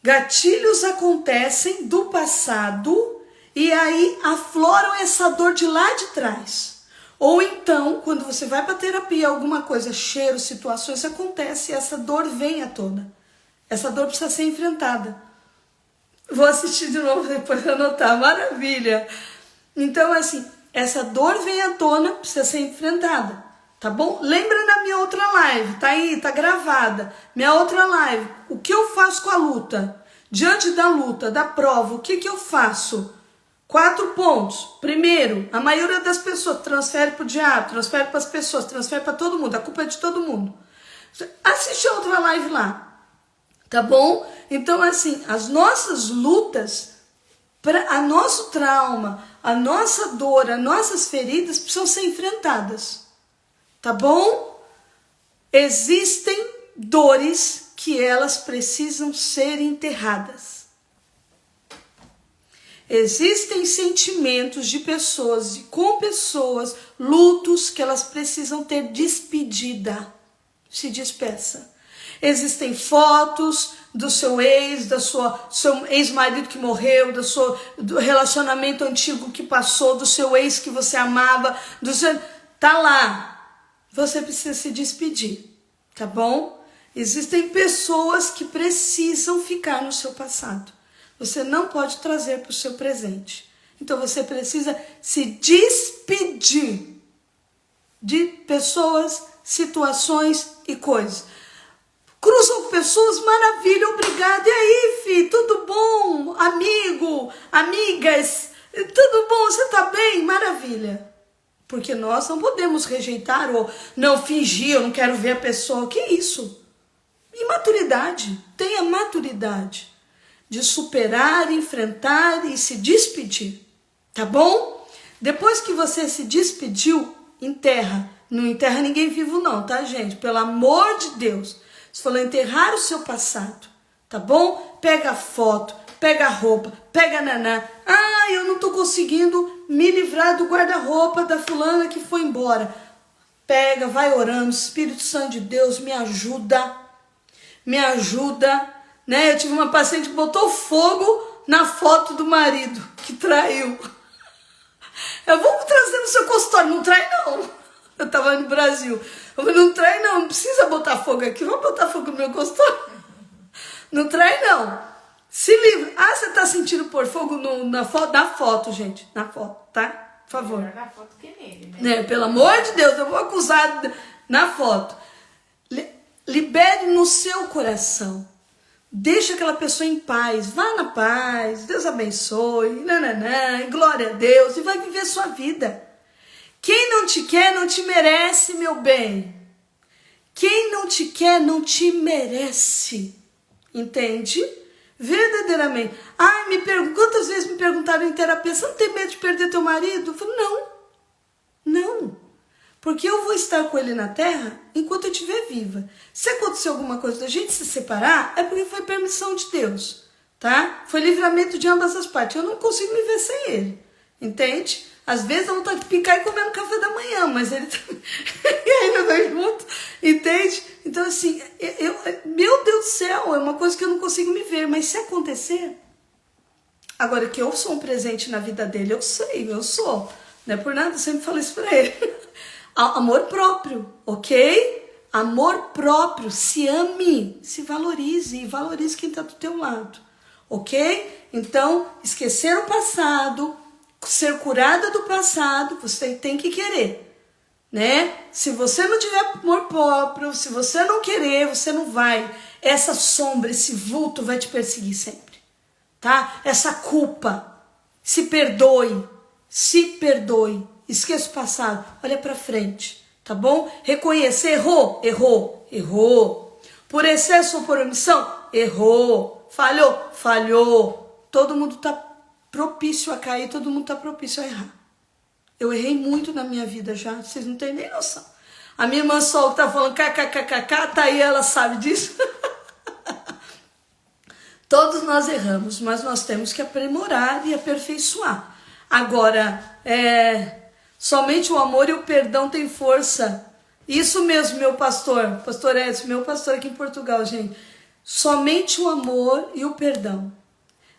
Gatilhos acontecem do passado e aí afloram essa dor de lá de trás. Ou então, quando você vai para terapia, alguma coisa, cheiro, situações, acontece e essa dor vem à tona. Essa dor precisa ser enfrentada. Vou assistir de novo depois para anotar, maravilha! Então, assim, essa dor vem à tona, precisa ser enfrentada, tá bom? Lembra da minha outra live, tá aí, tá gravada. Minha outra live, o que eu faço com a luta? Diante da luta, da prova, o que eu faço? 4 pontos. Primeiro, a maioria das pessoas transfere para o diabo, transfere para as pessoas, transfere para todo mundo, a culpa é de todo mundo. Assiste a outra live lá, tá bom? Então, assim, as nossas lutas, a nosso trauma, a nossa dor, as nossas feridas precisam ser enfrentadas, tá bom? Existem dores que elas precisam ser enterradas. Existem sentimentos de pessoas, com pessoas, lutos que elas precisam ter despedida. Se despeça. Existem fotos do seu ex, seu ex-marido que morreu, do relacionamento antigo que passou, do seu ex que você amava, tá lá. Você precisa se despedir, tá bom? Existem pessoas que precisam ficar no seu passado. Você não pode trazer para o seu presente. Então você precisa se despedir de pessoas, situações e coisas. Cruzam com pessoas, maravilha, obrigada. E aí, filho, tudo bom? Amigo, amigas, tudo bom? Você tá bem? Maravilha. Porque nós não podemos rejeitar ou não fingir, eu não quero ver a pessoa. Que isso? Imaturidade. Tenha maturidade de superar, enfrentar e se despedir. Tá bom? Depois que você se despediu, enterra. Não enterra ninguém vivo não, tá, gente? Pelo amor de Deus. Você falou enterrar o seu passado, tá bom? Pega a foto, pega a roupa, pega a naná. Ah, eu não tô conseguindo me livrar do guarda-roupa da fulana que foi embora. Pega, vai orando, Espírito Santo de Deus, me ajuda, né? Eu tive uma paciente que botou fogo na foto do marido que traiu. Eu vou trazer no seu consultório, não trai não. Eu tava no Brasil. Eu falei, não trai não, não precisa botar fogo aqui. Vou botar fogo no meu consultório. Não trai não. Se livra. Ah, você tá sentindo pôr fogo na foto, gente. Na foto, tá? Por favor. Melhor na foto que nele, né? Pelo amor de Deus, eu vou acusar na foto. Libere no seu coração. Deixa aquela pessoa em paz. Vá na paz. Deus abençoe. Nananã, glória a Deus. E vai viver sua vida. Quem não te quer, não te merece, meu bem. Quem não te quer, não te merece. Entende? Verdadeiramente. Ai, quantas vezes me perguntaram em terapia, você não tem medo de perder teu marido? Eu falei, não. Porque eu vou estar com ele na terra enquanto eu estiver viva. Se acontecer alguma coisa da gente se separar, é porque foi permissão de Deus, tá? Foi livramento de ambas as partes. Eu não consigo me ver sem ele, entende? Às vezes eu vou estar de picar e comendo café da manhã, mas ele e ainda vai junto, entende? Então assim, meu Deus do céu, é uma coisa que eu não consigo me ver, mas se acontecer, agora que eu sou um presente na vida dele, eu sou, não é por nada, eu sempre falo isso pra ele. Amor próprio, ok? Amor próprio, se ame, se valorize e valorize quem está do teu lado, ok? Então, esquecer o passado, ser curada do passado, você tem que querer, né? Se você não tiver amor próprio, se você não querer, você não vai. Essa sombra, esse vulto vai te perseguir sempre, tá? Essa culpa, se perdoe, esqueça o passado, olha pra frente, tá bom? Reconhecer, errou. Por excesso ou por omissão, errou. Falhou. Todo mundo tá propício a cair, todo mundo tá propício a errar. Eu errei muito na minha vida já, vocês não têm nem noção. A minha irmã Sol que tá falando kkkk, tá aí, ela sabe disso. Todos nós erramos, mas nós temos que aprimorar e aperfeiçoar. Agora, somente o amor e o perdão têm força. Isso mesmo, meu pastor Edson, meu pastor aqui em Portugal, gente. Somente o amor e o perdão.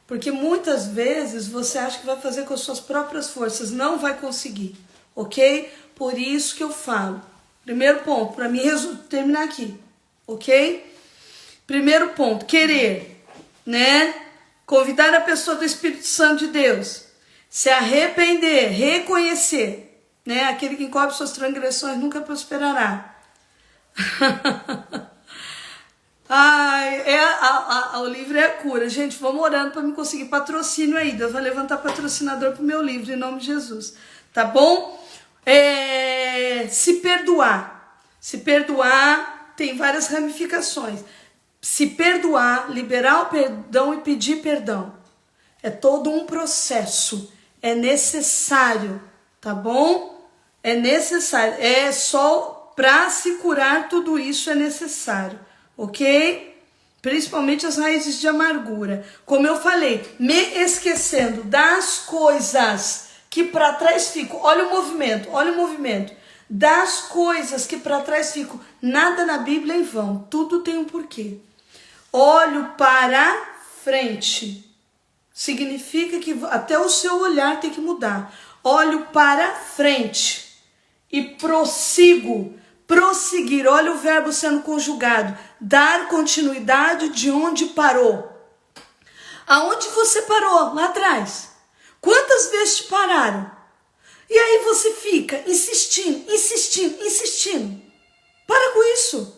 Porque muitas vezes você acha que vai fazer com as suas próprias forças, não vai conseguir, ok? Por isso que eu falo. Primeiro ponto, para mim terminar aqui, ok? Primeiro ponto, querer, né? Convidar a pessoa do Espírito Santo de Deus, se arrepender, reconhecer, né? Aquele que encobre suas transgressões nunca prosperará. Ai, o livro é a cura. Gente, vamos orando para me conseguir patrocínio aí. Deus vai levantar patrocinador pro meu livro, em nome de Jesus. Tá bom? Se perdoar. Se perdoar tem várias ramificações. Se perdoar, liberar o perdão e pedir perdão. É todo um processo. É necessário, tá bom? É necessário. Só para se curar tudo isso é necessário. Ok? principalmente as raízes de amargura. Como eu falei, me esquecendo das coisas que para trás ficam. Olha o movimento. Das coisas que para trás ficam. Nada na Bíblia é em vão, tudo tem um porquê. Olho para frente. Significa que até o seu olhar tem que mudar. Olho para frente e prossigo. Prosseguir, olha o verbo sendo conjugado. Dar continuidade de onde parou. Aonde você parou? Lá atrás. Quantas vezes te pararam? E aí você fica insistindo. Para com isso.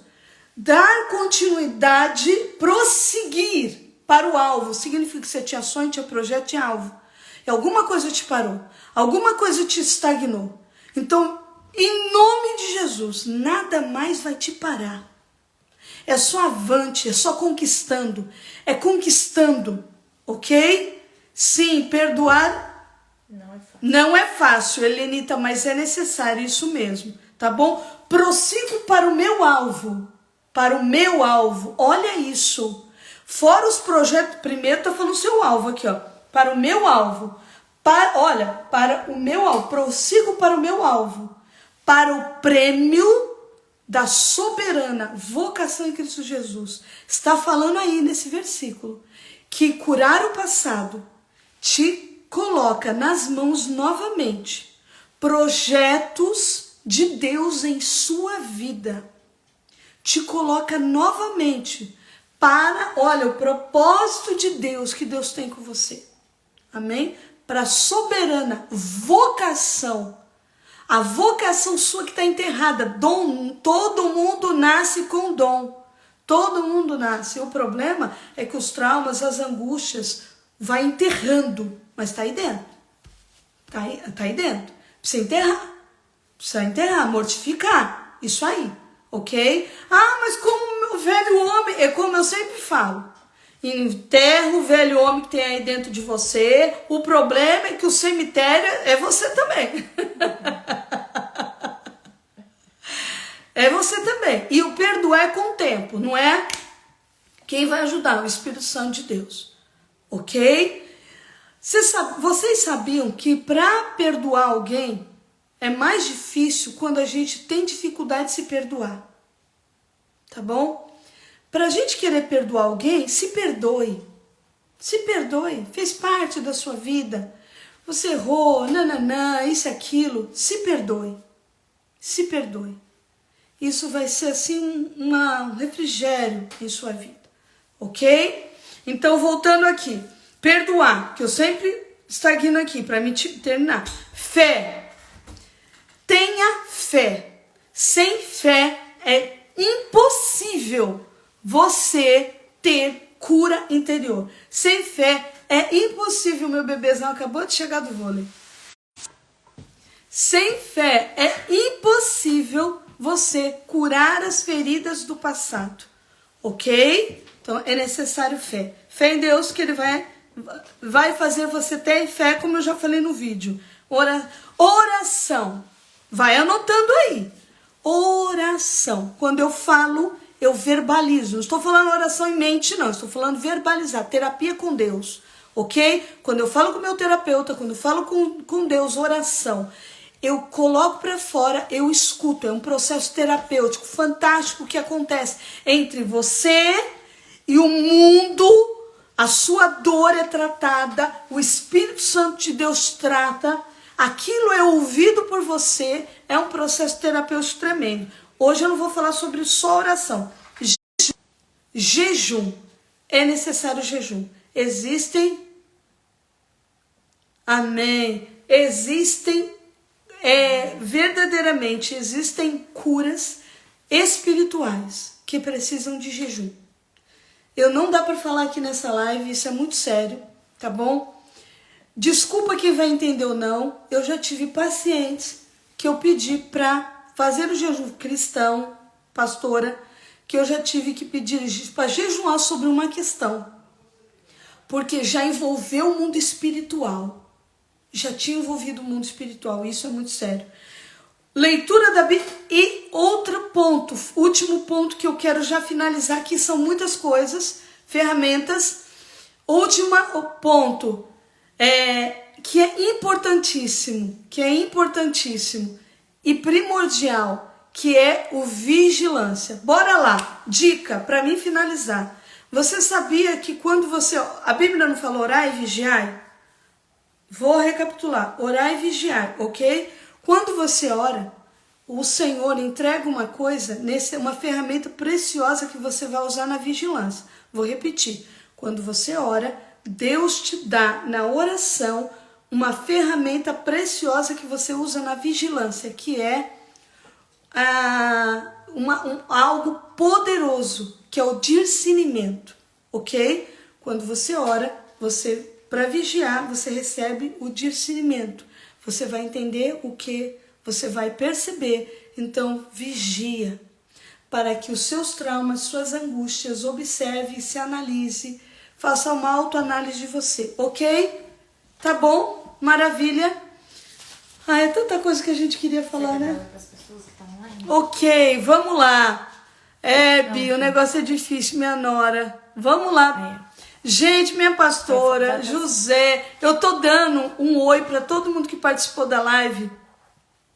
Dar continuidade, prosseguir para o alvo. Significa que você tinha sonho, tinha projeto, tinha alvo. E alguma coisa te parou. Alguma coisa te estagnou. Então, em nome de Jesus, nada mais vai te parar. É só avante, é só conquistando. É conquistando, ok? Sim, perdoar não é fácil, Helenita, mas é necessário, isso mesmo, tá bom? Prossigo para o meu alvo. Para o meu alvo, olha isso. Fora os projetos, primeiro tá falando o seu alvo aqui, ó. Para o meu alvo. Para o meu alvo, prossigo para o meu alvo. Para o prêmio da soberana vocação em Cristo Jesus. Está falando aí nesse versículo que curar o passado te coloca nas mãos novamente projetos de Deus em sua vida. Te coloca novamente para, olha, o propósito de Deus que Deus tem com você. Amém? Para a soberana vocação. A vocação sua que está enterrada. Dom, todo mundo nasce com dom. Todo mundo nasce. O problema é que os traumas, as angústias, vai enterrando. Mas está aí dentro. Tá aí dentro. Precisa enterrar, mortificar. Isso aí. Ok? Ah, mas como o velho homem, é como eu sempre falo. Enterra o velho homem que tem aí dentro de você. O problema é que o cemitério é você também. É você também. E o perdoar é com o tempo, não é? Quem vai ajudar? O Espírito Santo de Deus. Ok? Vocês sabiam que para perdoar alguém é mais difícil quando a gente tem dificuldade de se perdoar. Tá bom? Para a gente querer perdoar alguém, se perdoe. Se perdoe. Fez parte da sua vida. Você errou, isso e aquilo. Se perdoe. Se perdoe. Isso vai ser assim um refrigério em sua vida. Ok? Então, voltando aqui. Perdoar, que eu sempre estagno aqui para me terminar. Fé. Tenha fé. Sem fé é impossível você ter cura interior. Sem fé é impossível, meu bebezão acabou de chegar do vôlei. Sem fé é impossível você curar as feridas do passado. Ok? Então é necessário fé. Fé em Deus que Ele vai fazer você ter fé, como eu já falei no vídeo. Oração. Vai anotando aí. Oração. Quando eu falo, eu verbalizo. Não estou falando oração em mente, não. Estou falando verbalizar. Terapia com Deus. Ok? Quando eu falo com o meu terapeuta, quando eu falo com Deus, oração. Eu coloco para fora, eu escuto. É um processo terapêutico fantástico que acontece entre você e o mundo. A sua dor é tratada, o Espírito Santo de Deus trata, aquilo é ouvido por você, é um processo terapêutico tremendo. Hoje eu não vou falar sobre só oração. Jejum, é necessário jejum. Existem, amém, verdadeiramente existem curas espirituais que precisam de jejum. Não dá para falar aqui nessa live, isso é muito sério, tá bom? Desculpa quem vai entender ou não, eu já tive pacientes que eu pedi para fazer o jejum cristão, pastora, que eu já tive que pedir para jejuar sobre uma questão, porque já envolveu o mundo espiritual, já tinha envolvido o mundo espiritual, isso é muito sério. Leitura da Bíblia. E outro ponto, último ponto que eu quero já finalizar, que são muitas coisas, ferramentas. Último ponto, que é importantíssimo e primordial, que é o vigilância. Bora lá, dica para mim finalizar. Você sabia que quando você... A Bíblia não falou orar e vigiar? Vou recapitular. Orar e vigiar, ok? Quando você ora, o Senhor entrega uma coisa, uma ferramenta preciosa que você vai usar na vigilância. Vou repetir. Quando você ora, Deus te dá na oração uma ferramenta preciosa que você usa na vigilância, que é algo poderoso, que é o discernimento, ok? Quando você ora, para vigiar, você recebe o discernimento. Você vai entender o que, você vai perceber. Então, vigia, para que os seus traumas, suas angústias, observe e se analise, faça uma autoanálise de você, ok? Tá bom? Maravilha. É tanta coisa que a gente queria falar, né? Ok, vamos lá. Bi, o negócio é difícil, minha nora. Vamos lá. Gente, minha pastora, José, eu tô dando um oi para todo mundo que participou da live.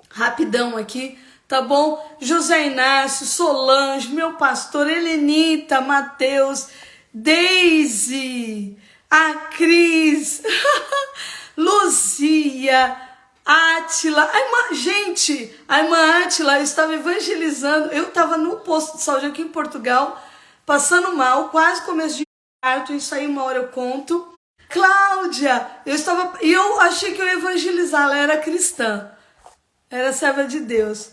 Rapidão aqui, tá bom? José Inácio, Solange, meu pastor, Helenita, Mateus, Deise, a Cris, Luzia, Átila, a irmã Átila estava evangelizando, eu estava no posto de saúde aqui em Portugal, passando mal, quase começo de parto, isso aí uma hora eu conto. Cláudia, eu achei que eu ia evangelizar, ela era cristã, era serva de Deus.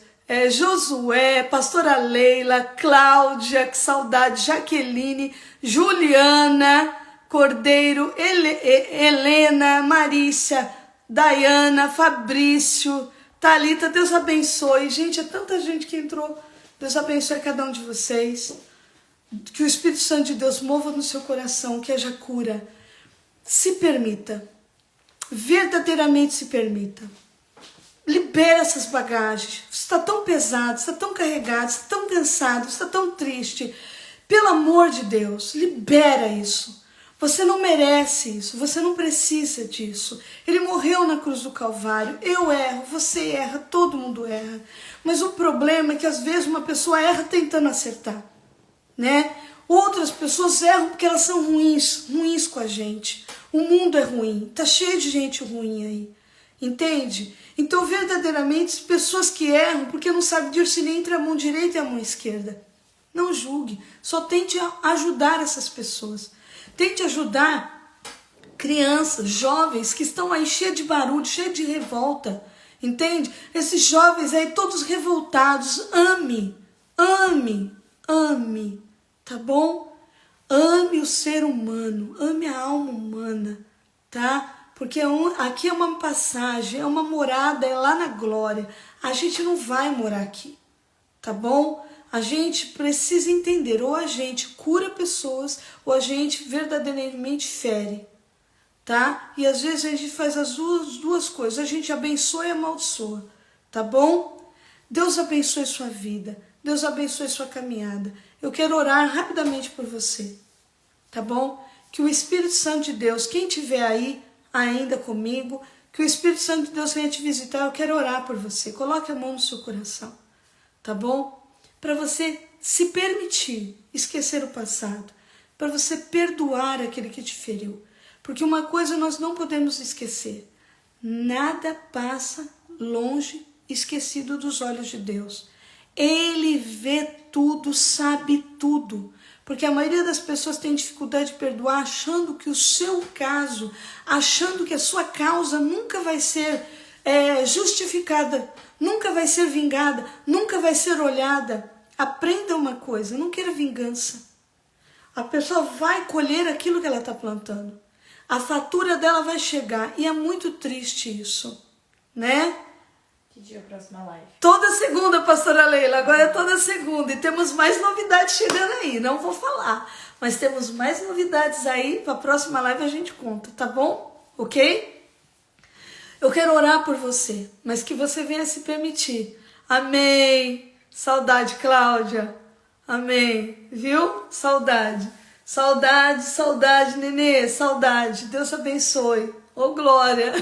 Josué, pastora Leila, Cláudia, que saudade, Jaqueline, Juliana, Cordeiro, Helena, Marícia, Dayana, Fabrício, Thalita, Deus abençoe. Gente, é tanta gente que entrou. Deus abençoe cada um de vocês. Que o Espírito Santo de Deus mova no seu coração, que haja cura. Se permita. Verdadeiramente se permita. Libera essas bagagens. Você está tão pesado, você está tão carregado, você está tão cansado, você está tão triste. Pelo amor de Deus, libera isso. Você não merece isso, você não precisa disso. Ele morreu na cruz do Calvário. Eu erro, você erra, todo mundo erra. Mas o problema é que às vezes uma pessoa erra tentando acertar, né? Outras pessoas erram porque elas são ruins com a gente. O mundo é ruim, tá cheio de gente ruim aí. Entende? Então, verdadeiramente, pessoas que erram porque não sabem discernir entre a mão direita e a mão esquerda. Não julgue, só tente ajudar essas pessoas. Tente ajudar crianças, jovens que estão aí cheios de barulho, cheios de revolta. Entende? Esses jovens aí todos revoltados, ame, tá bom? Ame o ser humano, ame a alma humana, tá? Porque aqui é uma passagem, é uma morada, é lá na glória. A gente não vai morar aqui, tá bom? A gente precisa entender, ou a gente cura pessoas, ou a gente verdadeiramente fere, tá? E às vezes a gente faz as duas coisas, a gente abençoa e amaldiçoa, tá bom? Deus abençoe sua vida, Deus abençoe sua caminhada. Eu quero orar rapidamente por você, tá bom? Que o Espírito Santo de Deus, quem estiver aí ainda comigo, que o Espírito Santo de Deus venha te visitar, eu quero orar por você. Coloque a mão no seu coração, tá bom? Para você se permitir esquecer o passado, para você perdoar aquele que te feriu. Porque uma coisa nós não podemos esquecer, nada passa longe, esquecido dos olhos de Deus. Ele vê tudo, sabe tudo. Porque a maioria das pessoas tem dificuldade de perdoar, achando que o seu caso, achando que a sua causa nunca vai ser justificada, nunca vai ser vingada, nunca vai ser olhada. Aprenda uma coisa, não queira vingança. A pessoa vai colher aquilo que ela está plantando. A fatura dela vai chegar e é muito triste isso, né? Que dia é a próxima live? Toda segunda, pastora Leila, agora é toda segunda e temos mais novidades chegando aí, não vou falar, mas temos mais novidades aí, para a próxima live a gente conta, tá bom? Ok? Eu quero orar por você, mas que você venha se permitir Amém. Saudade, Cláudia. Amém. Viu? Saudade. Saudade, saudade, Nenê. Saudade. Deus abençoe. Ô, glória.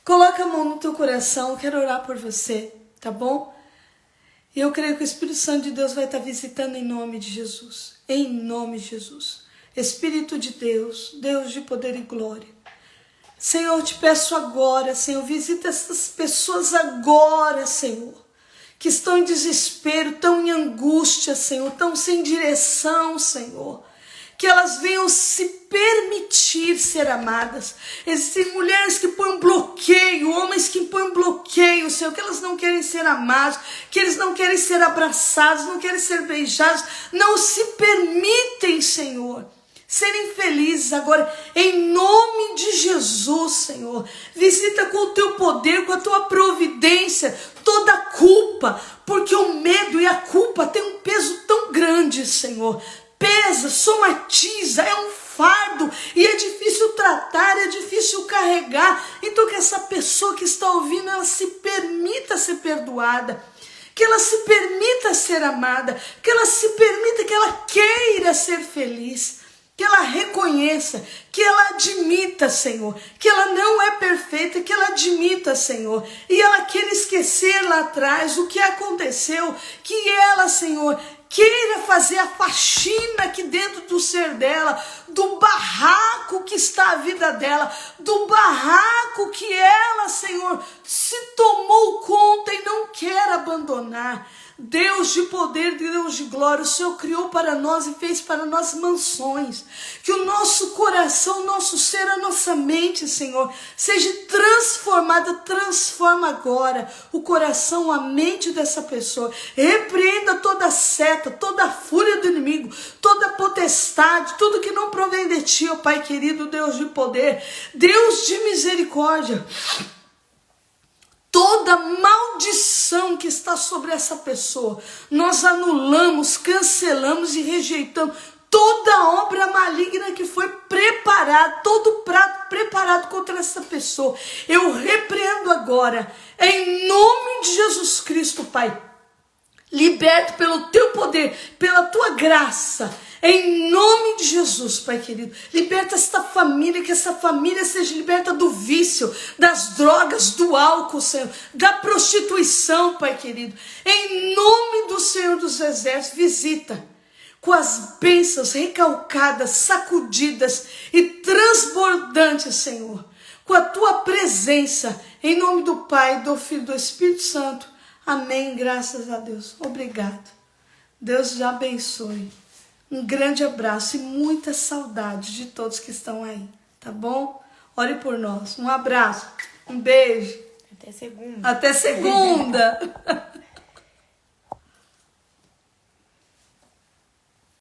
Coloca a mão no teu coração. Quero orar por você, tá bom? E eu creio que o Espírito Santo de Deus vai estar visitando em nome de Jesus. Em nome de Jesus. Espírito de Deus, Deus de poder e glória. Senhor, eu te peço agora, Senhor, visita essas pessoas agora, Senhor, que estão em desespero, estão em angústia, Senhor, estão sem direção, Senhor. Que elas venham se permitir ser amadas. Existem mulheres que põem um bloqueio, homens que põem um bloqueio, Senhor, que elas não querem ser amados, que eles não querem ser abraçados, não querem ser beijados, não se permitem, Senhor, serem felizes agora, em nome de Jesus, Senhor. Visita com o teu poder, com a tua providência, toda a culpa, porque o medo e a culpa têm um peso tão grande, Senhor. Pesa, somatiza, é um fardo e é difícil tratar, é difícil carregar. Então que essa pessoa que está ouvindo, ela se permita ser perdoada, que ela se permita ser amada, que ela se permita, que ela queira ser feliz, que ela reconheça, que ela admita, Senhor, que ela não é perfeita, que ela admita, Senhor, e ela queira esquecer lá atrás o que aconteceu, que ela, Senhor, queira fazer a faxina aqui dentro do ser dela, do barraco que está a vida dela, do barraco que ela, Senhor, se tomou conta e não quer abandonar. Deus de poder, Deus de glória, o Senhor criou para nós e fez para nós mansões. Que o nosso coração, o nosso ser, a nossa mente, Senhor, seja transformada. Transforma agora o coração, a mente dessa pessoa. Repreenda toda seta, toda fúria do inimigo, toda potestade, tudo que não provém de ti, ó Pai querido, Deus de poder, Deus de misericórdia. Toda maldição que está sobre essa pessoa, nós anulamos, cancelamos e rejeitamos toda obra maligna que foi preparada, todo prato preparado contra essa pessoa. Eu repreendo agora, em nome de Jesus Cristo, Pai. Liberto pelo teu poder, pela tua graça, em nome de Jesus, Pai querido. Liberta esta família, que essa família seja liberta do vício, das drogas, do álcool, Senhor, da prostituição, Pai querido. Em nome do Senhor dos Exércitos, visita com as bênçãos recalcadas, sacudidas e transbordantes, Senhor, com a tua presença, em nome do Pai, do Filho e do Espírito Santo. Amém, graças a Deus. Obrigado. Deus te abençoe. Um grande abraço e muita saudade de todos que estão aí, tá bom? Ore por nós. Um abraço, um beijo. Até segunda. Até segunda.